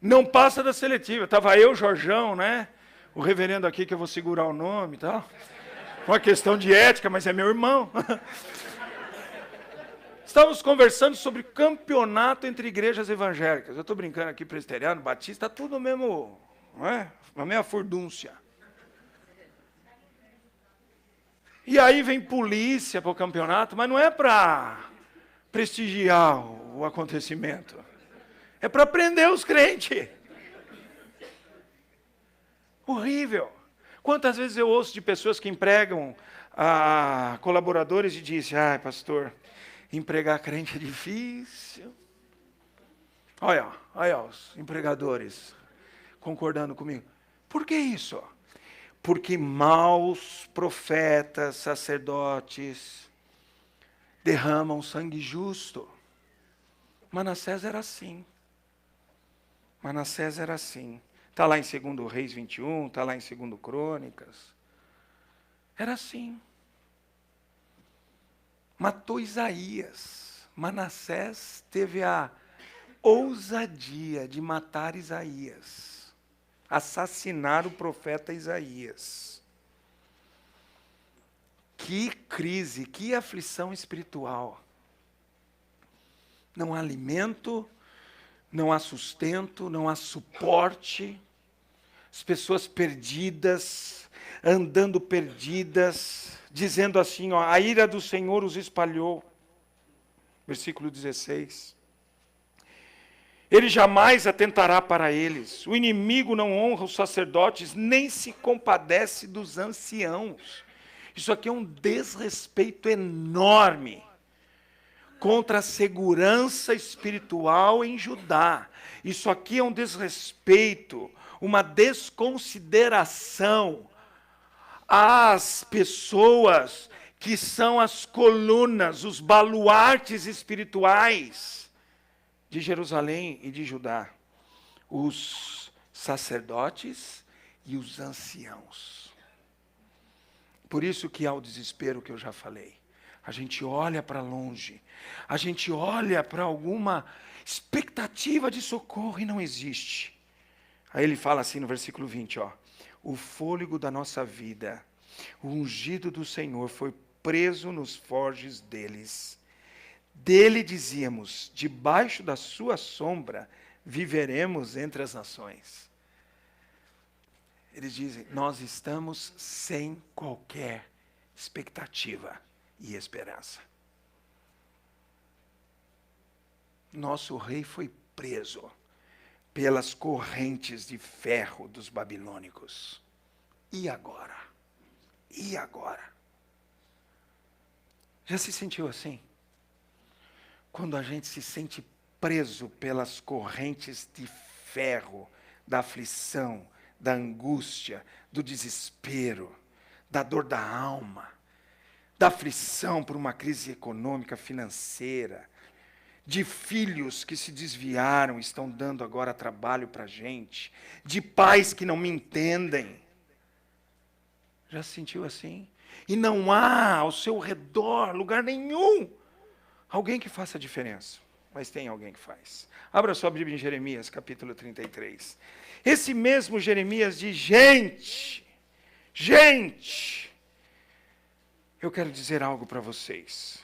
Não passa da seletiva. Estava eu, Jorjão, né? O reverendo aqui, que eu vou segurar o nome e tal. Uma questão de ética, mas é meu irmão. Estávamos conversando sobre campeonato entre igrejas evangélicas. Eu estou brincando aqui, presbiteriano, batista, tudo no mesmo, não é? Na mesma furdúncia. E aí vem polícia para o campeonato, mas não é para prestigiar o acontecimento. É para prender os crentes. Horrível. Quantas vezes eu ouço de pessoas que empregam colaboradores e dizem, pastor, empregar crente é difícil. Olha os empregadores concordando comigo. Por que isso? Porque maus profetas, sacerdotes, derramam sangue justo. Manassés era assim. Manassés era assim. Está lá em 2 Reis 21, está lá em 2 Crônicas. Era assim. Matou Isaías. Manassés teve a ousadia de matar Isaías. Assassinar o profeta Isaías. Que crise, que aflição espiritual. Não há alimento, não há sustento, não há suporte. As pessoas perdidas, andando perdidas, dizendo assim, a ira do Senhor os espalhou. Versículo 16. Ele jamais atentará para eles. O inimigo não honra os sacerdotes, nem se compadece dos anciãos. Isso aqui é um desrespeito enorme contra a segurança espiritual em Judá. Isso aqui é um desrespeito, uma desconsideração às pessoas que são as colunas, os baluartes espirituais de Jerusalém e de Judá, os sacerdotes e os anciãos. Por isso que há o desespero que eu já falei. A gente olha para longe, a gente olha para alguma expectativa de socorro e não existe. Aí ele fala assim no versículo 20, o fôlego da nossa vida, o ungido do Senhor foi preso nos forjes deles. Dele dizíamos, debaixo da sua sombra, viveremos entre as nações. Eles dizem, nós estamos sem qualquer expectativa e esperança. Nosso rei foi preso pelas correntes de ferro dos babilônicos. E agora? E agora? Já se sentiu assim? Quando a gente se sente preso pelas correntes de ferro, da aflição, da angústia, do desespero, da dor da alma, da aflição por uma crise econômica, financeira, de filhos que se desviaram, estão dando agora trabalho para a gente, de pais que não me entendem. Já se sentiu assim? E não há ao seu redor lugar nenhum alguém que faça a diferença, mas tem alguém que faz. Abra sua Bíblia em Jeremias, capítulo 33. Esse mesmo Jeremias diz, gente, eu quero dizer algo para vocês.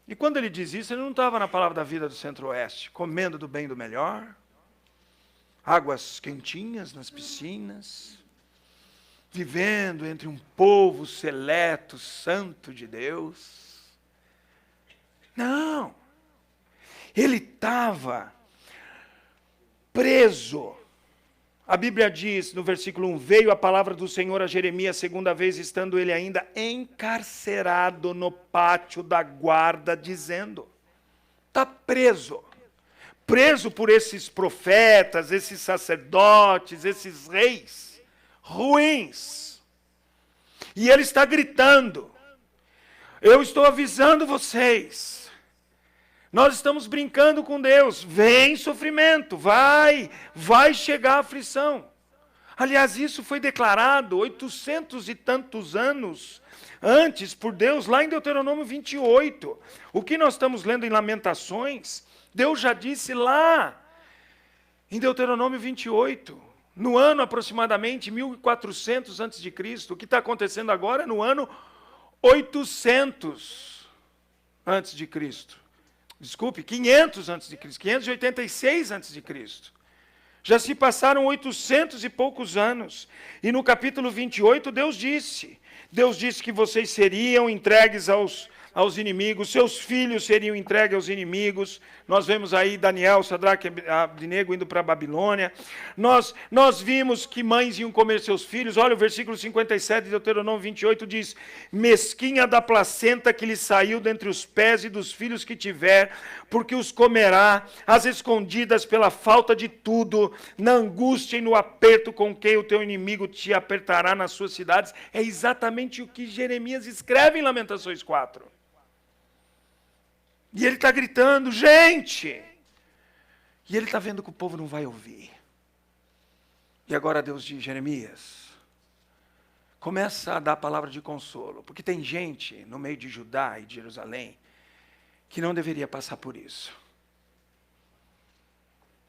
E quando ele diz isso, ele não estava na Palavra da Vida do Centro-Oeste, comendo do bem e do melhor. águas quentinhas nas piscinas, vivendo entre um povo seleto, santo de Deus. Não. Ele estava preso. A Bíblia diz, no versículo 1, veio a palavra do Senhor a Jeremias, segunda vez, estando ele ainda encarcerado no pátio da guarda, dizendo, está preso. Preso por esses profetas, esses sacerdotes, esses reis ruins. E ele está gritando, eu estou avisando vocês, nós estamos brincando com Deus, vem sofrimento, vai chegar a aflição. Aliás, isso foi declarado 800 e tantos anos antes por Deus, lá em Deuteronômio 28. O que nós estamos lendo em Lamentações, Deus já disse lá, em Deuteronômio 28, no ano aproximadamente 1400 a.C., o que está acontecendo agora é no ano 800 a.C., desculpe, 500 a.C., 586 a.C., já se passaram 800 e poucos anos, e no capítulo 28 Deus disse que vocês seriam entregues aos inimigos, seus filhos seriam entregues aos inimigos. Nós vemos aí Daniel, Sadraque e Abdinego indo para a Babilônia. Nós vimos que mães iam comer seus filhos. Olha o versículo 57 de Deuteronômio 28 diz, mesquinha da placenta que lhe saiu dentre os pés e dos filhos que tiver, porque os comerá, às escondidas pela falta de tudo, na angústia e no aperto com que o teu inimigo te apertará nas suas cidades. É exatamente o que Jeremias escreve em Lamentações 4. E ele está gritando, gente! E ele está vendo que o povo não vai ouvir. E agora Deus diz, Jeremias, começa a dar palavra de consolo, porque tem gente no meio de Judá e de Jerusalém que não deveria passar por isso.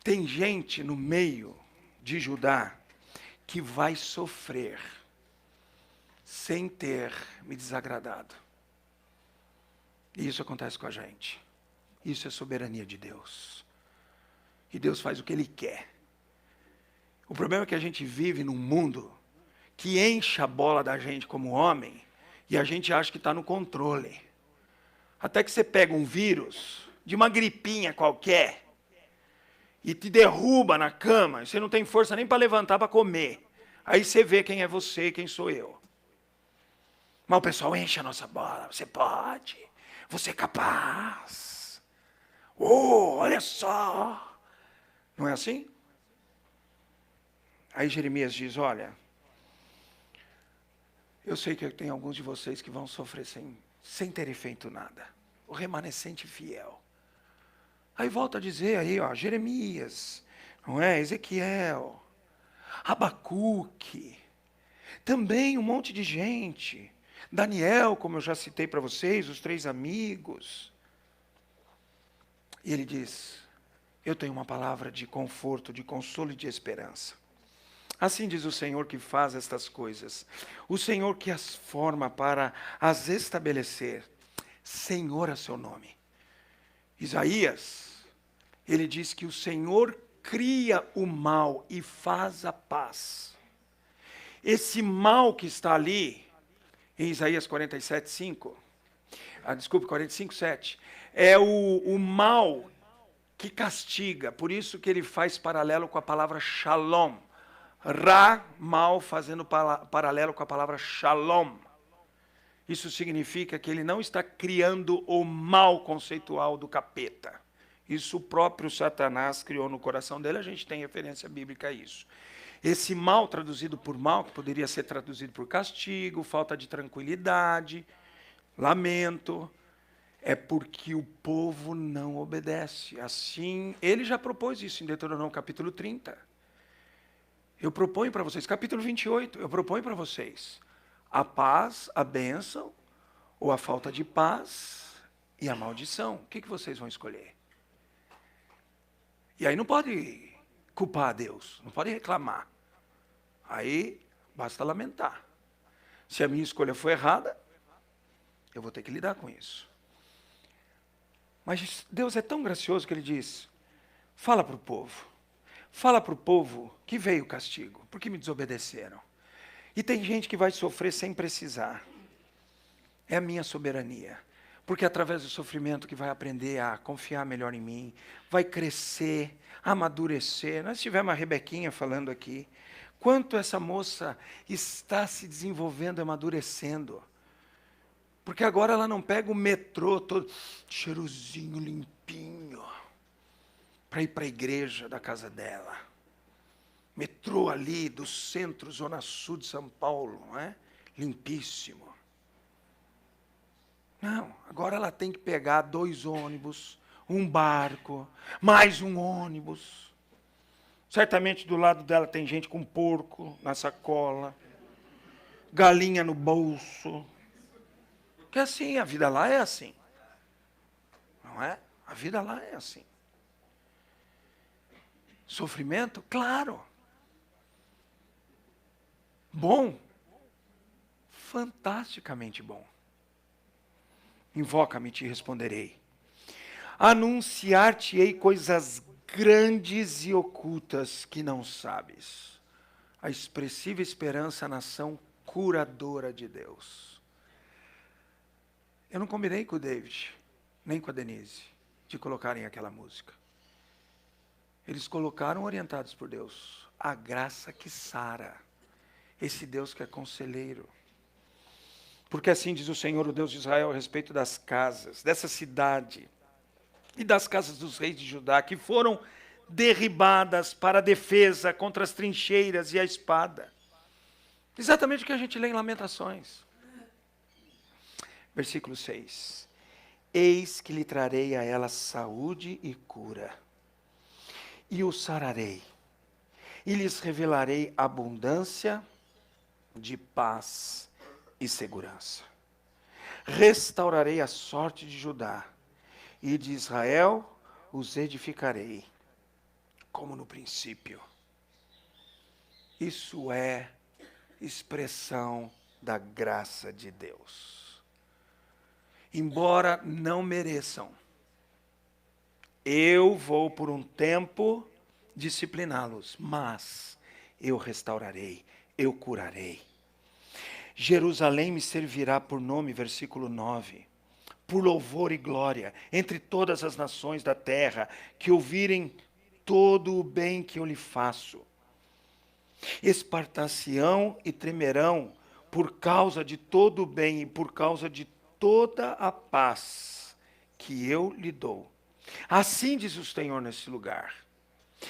Tem gente no meio de Judá que vai sofrer sem ter me desagradado. E isso acontece com a gente. Isso é soberania de Deus. E Deus faz o que Ele quer. O problema é que a gente vive num mundo que enche a bola da gente como homem e a gente acha que está no controle. Até que você pega um vírus de uma gripinha qualquer e te derruba na cama, e você não tem força nem para levantar para comer. Aí você vê quem é você e quem sou eu. Mas o pessoal enche a nossa bola. Você pode. Você é capaz. Oh, olha só. Não é assim? Aí Jeremias diz, olha, eu sei que tem alguns de vocês que vão sofrer sem terem feito nada. O remanescente fiel. Aí volta a dizer aí, ó, Jeremias, não é? Ezequiel, Abacuque, também um monte de gente. Daniel, como eu já citei para vocês, os 3 amigos. E ele diz, eu tenho uma palavra de conforto, de consolo e de esperança. Assim diz o Senhor que faz estas coisas, o Senhor que as forma para as estabelecer. Senhor é seu nome. Isaías, ele diz que o Senhor cria o mal e faz a paz. Esse mal que está ali, em Isaías 47, 5, desculpe, 45, 7, é o mal que castiga, por isso que ele faz paralelo com a palavra shalom. Ra, mal, fazendo paralelo com a palavra shalom. Isso significa que ele não está criando o mal conceitual do capeta. Isso o próprio Satanás criou no coração dele, a gente tem referência bíblica a isso. Esse mal traduzido por mal, que poderia ser traduzido por castigo, falta de tranquilidade, lamento, é porque o povo não obedece. Assim, ele já propôs isso em Deuteronômio capítulo 30. Eu proponho para vocês, capítulo 28, eu proponho para vocês a paz, a bênção, ou a falta de paz e a maldição. O que vocês vão escolher? E aí não pode culpar a Deus, não pode reclamar. Aí basta lamentar. Se a minha escolha for errada, eu vou ter que lidar com isso. Mas Deus é tão gracioso que Ele diz, fala para o povo, Fala para o povo que veio o castigo, porque me desobedeceram. E tem gente que vai sofrer sem precisar. É a minha soberania. Porque é através do sofrimento que vai aprender a confiar melhor em mim, vai crescer, amadurecer. Nós tivemos a Rebequinha falando aqui. Quanto essa moça está se desenvolvendo, amadurecendo. Porque agora ela não pega o metrô todo cheirosinho, limpinho, para ir para a igreja da casa dela. Metrô ali do centro, zona sul de São Paulo, não é? Limpíssimo. Não, agora ela tem que pegar 2 ônibus, um barco, mais um ônibus. Certamente do lado dela tem gente com porco na sacola, galinha no bolso. Porque assim, a vida lá é assim. Não é? A vida lá é assim. Sofrimento? Claro. Bom. Fantasticamente bom. Invoca-me e te responderei. Anunciar-te-ei coisas grandes e ocultas que não sabes. A expressiva esperança na ação curadora de Deus. Eu não combinei com o David, nem com a Denise, de colocarem aquela música. Eles colocaram orientados por Deus. A graça que sara. Esse Deus que é conselheiro. Porque assim diz o Senhor, o Deus de Israel, a respeito das casas, dessa cidade, e das casas dos reis de Judá, que foram derribadas para a defesa contra as trincheiras e a espada. Exatamente o que a gente lê em Lamentações. Versículo 6. Eis que lhe trarei a ela saúde e cura, e o sararei, e lhes revelarei abundância de paz e segurança. Restaurarei a sorte de Judá, e de Israel os edificarei, como no princípio. Isso é expressão da graça de Deus. Embora não mereçam, eu vou por um tempo discipliná-los, mas eu restaurarei, eu curarei. Jerusalém me servirá por nome, versículo 9, por louvor e glória, entre todas as nações da terra, que ouvirem todo o bem que eu lhe faço. Espartar-se-ão e tremerão por causa de todo o bem e por causa de toda a paz que eu lhe dou. Assim diz o Senhor nesse lugar.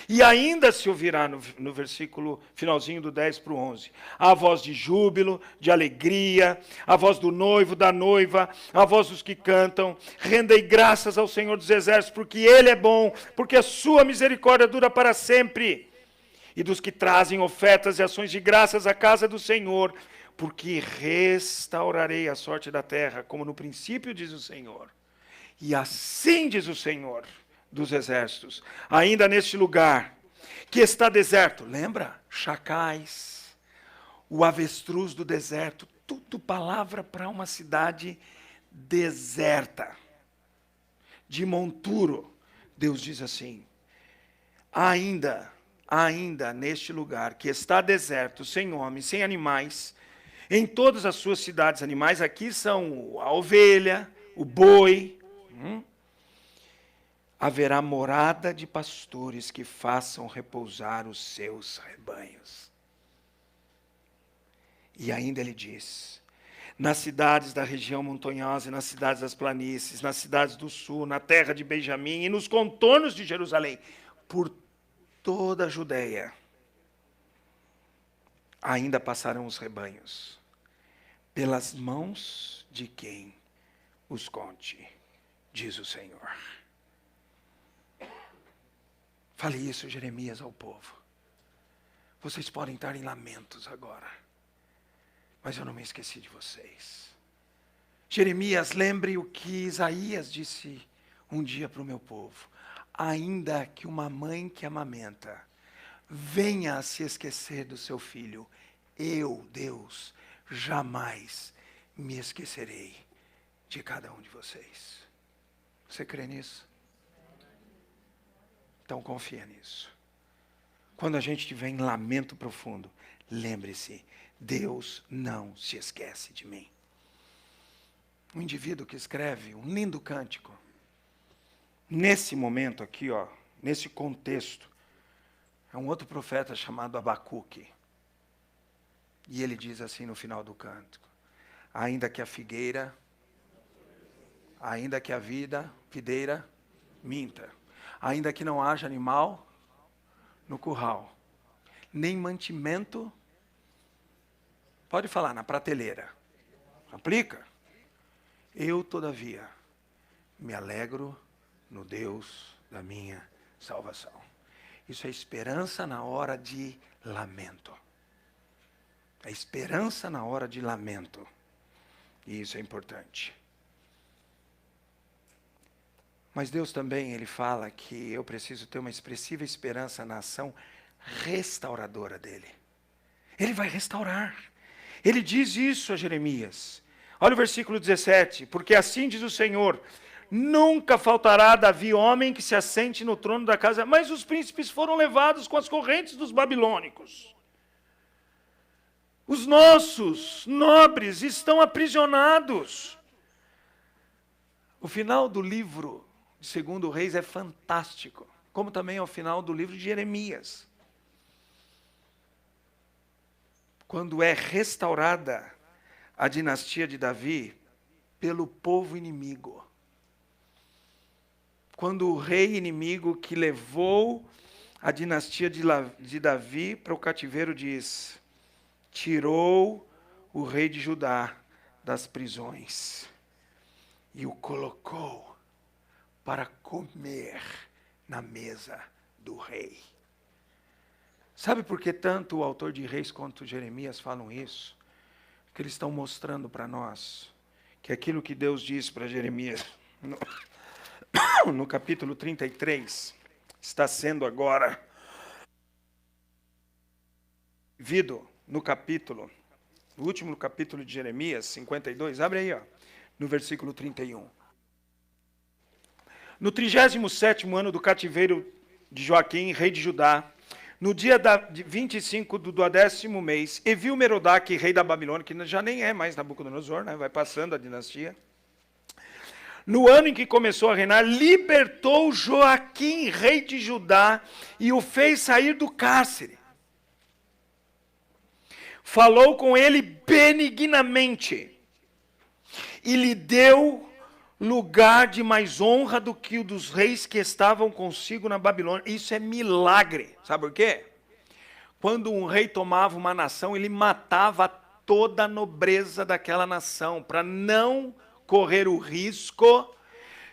E ainda se ouvirá no versículo finalzinho do 10 para o 11, a voz de júbilo, de alegria, a voz do noivo, da noiva, a voz dos que cantam. Rendei graças ao Senhor dos Exércitos, porque Ele é bom, porque a sua misericórdia dura para sempre. E dos que trazem ofertas e ações de graças à casa do Senhor, porque restaurarei a sorte da terra, como no princípio diz o Senhor. E assim diz o Senhor dos Exércitos, ainda neste lugar, que está deserto, lembra? Chacais, o avestruz do deserto, tudo palavra para uma cidade deserta, de monturo. Deus diz assim, ainda neste lugar, que está deserto, sem homens, sem animais, em todas as suas cidades, animais, aqui são a ovelha, o boi, haverá morada de pastores que façam repousar os seus rebanhos. E ainda ele diz, nas cidades da região montanhosa, e nas cidades das planícies, nas cidades do sul, na terra de Benjamim e nos contornos de Jerusalém, por toda a Judeia, ainda passarão os rebanhos, pelas mãos de quem os conte, diz o Senhor. Fale isso, Jeremias, ao povo. Vocês podem estar em lamentos agora, mas eu não me esqueci de vocês. Jeremias, lembre o que Isaías disse um dia para o meu povo. Ainda que uma mãe que amamenta venha a se esquecer do seu filho, eu, Deus, jamais me esquecerei de cada um de vocês. Você crê nisso? Então confia nisso. quando a gente estiver em lamento profundo, lembre-se, Deus não se esquece de mim. Um indivíduo que escreve um lindo cântico, nesse momento aqui, ó, nesse contexto, é um outro profeta chamado Abacuque. E ele diz assim no final do cântico: ainda que a figueira, ainda que a videira minta, ainda que não haja animal no curral, nem mantimento, pode falar, na prateleira, aplica. Eu, todavia, me alegro no Deus da minha salvação. Isso é esperança na hora de lamento. É esperança na hora de lamento. E isso é importante. Mas Deus também, Ele fala que eu preciso ter uma expressiva esperança na ação restauradora dEle. Ele vai restaurar. Ele diz isso a Jeremias. Olha o versículo 17. Porque assim diz o Senhor: nunca faltará a Davi homem que se assente no trono da casa, mas os príncipes foram levados com as correntes dos babilônicos. Os nossos nobres estão aprisionados. O final do livro de 2 Reis é fantástico, como também é o final do livro de Jeremias. Quando é restaurada a dinastia de Davi pelo povo inimigo. Quando o rei inimigo que levou a dinastia de Davi para o cativeiro diz: tirou o rei de Judá das prisões e o colocou para comer na mesa do rei. Sabe por que tanto o autor de Reis quanto Jeremias falam isso? Porque eles estão mostrando para nós que aquilo que Deus disse para Jeremias no capítulo 33 está sendo agora vivido no último capítulo de Jeremias 52, abre aí, ó, no versículo 31. No 37º ano do cativeiro de Joaquim, rei de Judá, no dia 25 do 10º mês, Evil-Merodach, rei da Babilônia, que já nem é mais Nabucodonosor, né, vai passando a dinastia, no ano em que começou a reinar, libertou Joaquim, rei de Judá, e o fez sair do cárcere. Falou com ele benignamente e lhe deu lugar de mais honra do que o dos reis que estavam consigo na Babilônia. Isso é milagre. Sabe por quê? Quando um rei tomava uma nação, ele matava toda a nobreza daquela nação, para não correr o risco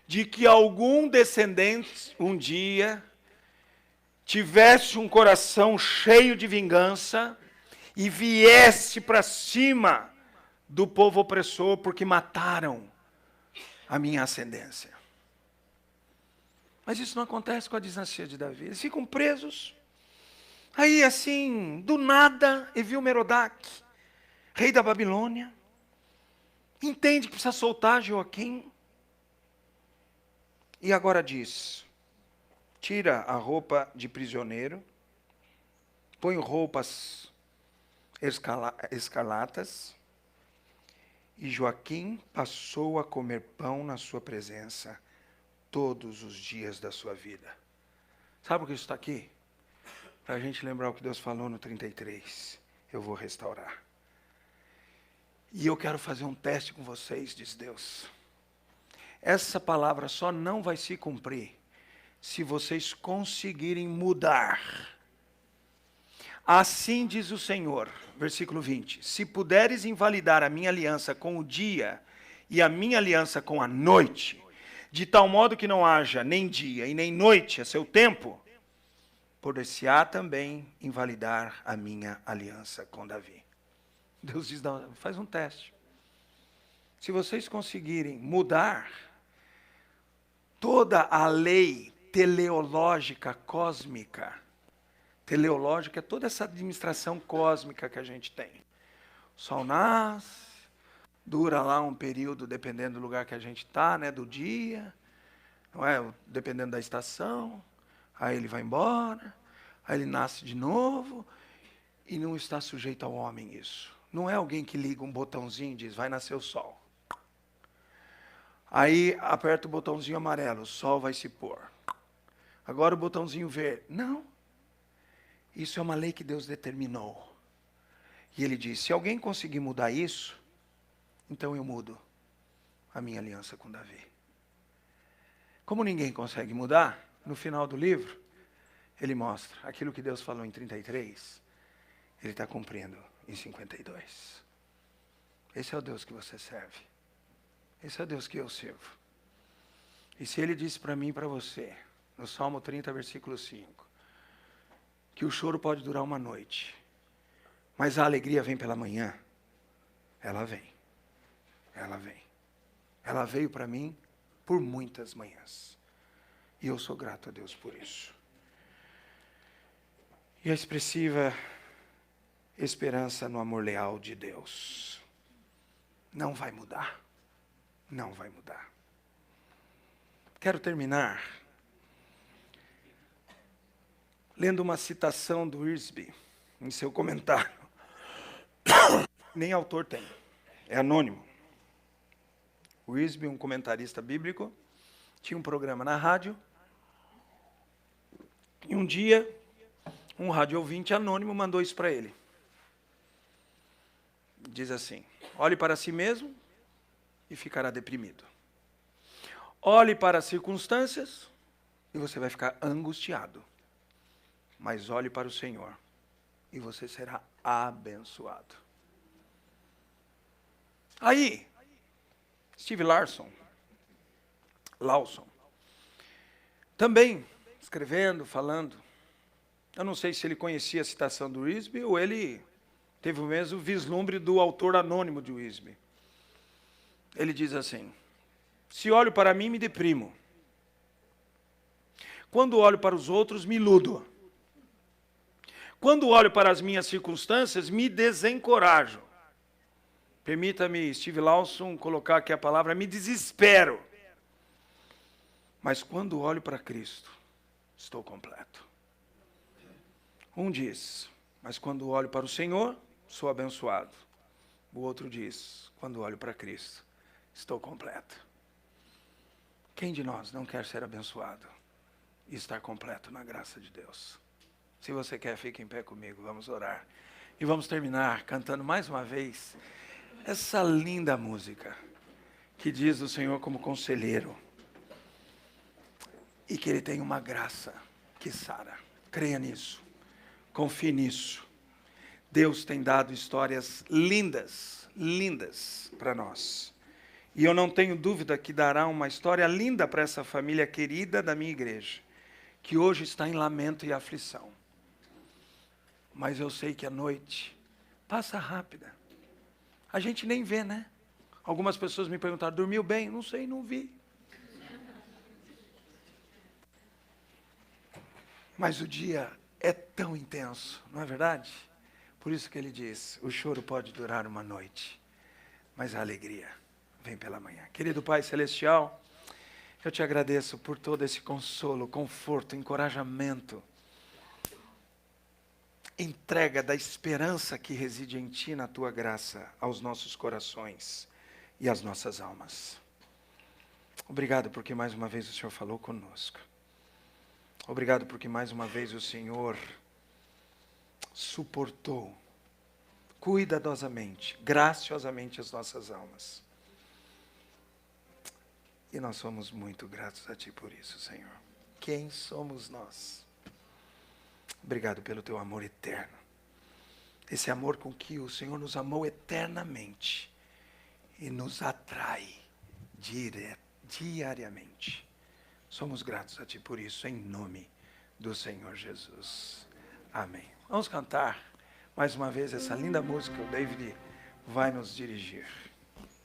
de que algum descendente um dia tivesse um coração cheio de vingança e viesse para cima do povo opressor, porque mataram a minha ascendência. Mas isso não acontece com a dinastia de Davi. Eles ficam presos. Aí assim, do nada, Evil-Merodach, rei da Babilônia, entende que precisa soltar Joaquim. E agora diz: tira a roupa de prisioneiro, põe roupas escarlatas, e Joaquim passou a comer pão na sua presença todos os dias da sua vida. Sabe o que isso está aqui? Para a gente lembrar o que Deus falou no 33. Eu vou restaurar. E eu quero fazer um teste com vocês, diz Deus. Essa palavra só não vai se cumprir se vocês conseguirem mudar. Assim diz o Senhor, versículo 20: se puderes invalidar a minha aliança com o dia e a minha aliança com a noite, de tal modo que não haja nem dia e nem noite a seu tempo, poder-se-á também invalidar a minha aliança com Davi. Deus diz: não, faz um teste. Se vocês conseguirem mudar toda a lei teleológica cósmica, teleológica é toda essa administração cósmica que a gente tem. O sol nasce, dura lá um período, dependendo do lugar que a gente está, né, do dia, não é? Dependendo da estação, aí ele vai embora, Aí ele nasce de novo e não está sujeito ao homem isso. Não é alguém que liga um botãozinho e diz, vai nascer o sol. Aí aperta o botãozinho amarelo, o sol vai se pôr. Agora o botãozinho verde. Não. Isso é uma lei que Deus determinou. E ele diz, se alguém conseguir mudar isso, então eu mudo a minha aliança com Davi. Como ninguém consegue mudar, no final do livro, ele mostra aquilo que Deus falou em 33, ele está cumprindo em 52. Esse é o Deus que você serve. Esse é o Deus que eu sirvo. E se ele disse para mim e para você, no Salmo 30, versículo 5, que o choro pode durar uma noite, mas a alegria vem pela manhã, ela vem. Ela vem. Ela veio para mim por muitas manhãs. E eu sou grato a Deus por isso. E a expressiva esperança no amor leal de Deus. Não vai mudar. Não vai mudar. Quero terminar lendo uma citação do Wiersbe em seu comentário. Nem autor tem. É anônimo. O Wiersbe, um comentarista bíblico, tinha um programa na rádio. E um dia, um rádio ouvinte anônimo mandou isso para ele. Diz assim, olhe para si mesmo e ficará deprimido. Olhe para as circunstâncias e você vai ficar angustiado. Mas olhe para o Senhor e você será abençoado. Aí, Steve Lawson, também escrevendo, falando, eu não sei se ele conhecia a citação do Wiersbe ou ele teve o mesmo vislumbre do autor anônimo de Wiersbe. Ele diz assim, se olho para mim, me deprimo. Quando olho para os outros, me iludo. Quando olho para as minhas circunstâncias, me desencorajo. Permita-me, Steve Lawson, colocar aqui a palavra, me desespero. Mas quando olho para Cristo, estou completo. Um diz, mas quando olho para o Senhor, sou abençoado. O outro diz, quando olho para Cristo, estou completo. Quem de nós não quer ser abençoado e estar completo na graça de Deus? Se você quer, fique em pé comigo, vamos orar. E vamos terminar cantando mais uma vez essa linda música que diz do Senhor como conselheiro e que Ele tem uma graça que sara. Creia nisso, confie nisso. Deus tem dado histórias lindas, lindas para nós. E eu não tenho dúvida que dará uma história linda para essa família querida da minha igreja, que hoje está em lamento e aflição. Mas eu sei que a noite passa rápida. A gente nem vê, né? Algumas pessoas me perguntaram, dormiu bem? Não sei, não vi. Mas o dia é tão intenso, não é verdade? Por isso que ele diz, o choro pode durar uma noite, mas a alegria vem pela manhã. Querido Pai Celestial, eu te agradeço por todo esse consolo, conforto, encorajamento, entrega da esperança que reside em Ti, na Tua graça, aos nossos corações e às nossas almas. Obrigado porque mais uma vez o Senhor falou conosco. Obrigado porque mais uma vez o Senhor suportou cuidadosamente, graciosamente as nossas almas. E nós somos muito gratos a Ti por isso, Senhor. Quem somos nós? Obrigado pelo Teu amor eterno. Esse amor com que o Senhor nos amou eternamente e nos atrai diariamente. Somos gratos a Ti por isso, em nome do Senhor Jesus. Amém. Vamos cantar mais uma vez essa linda música, o David vai nos dirigir.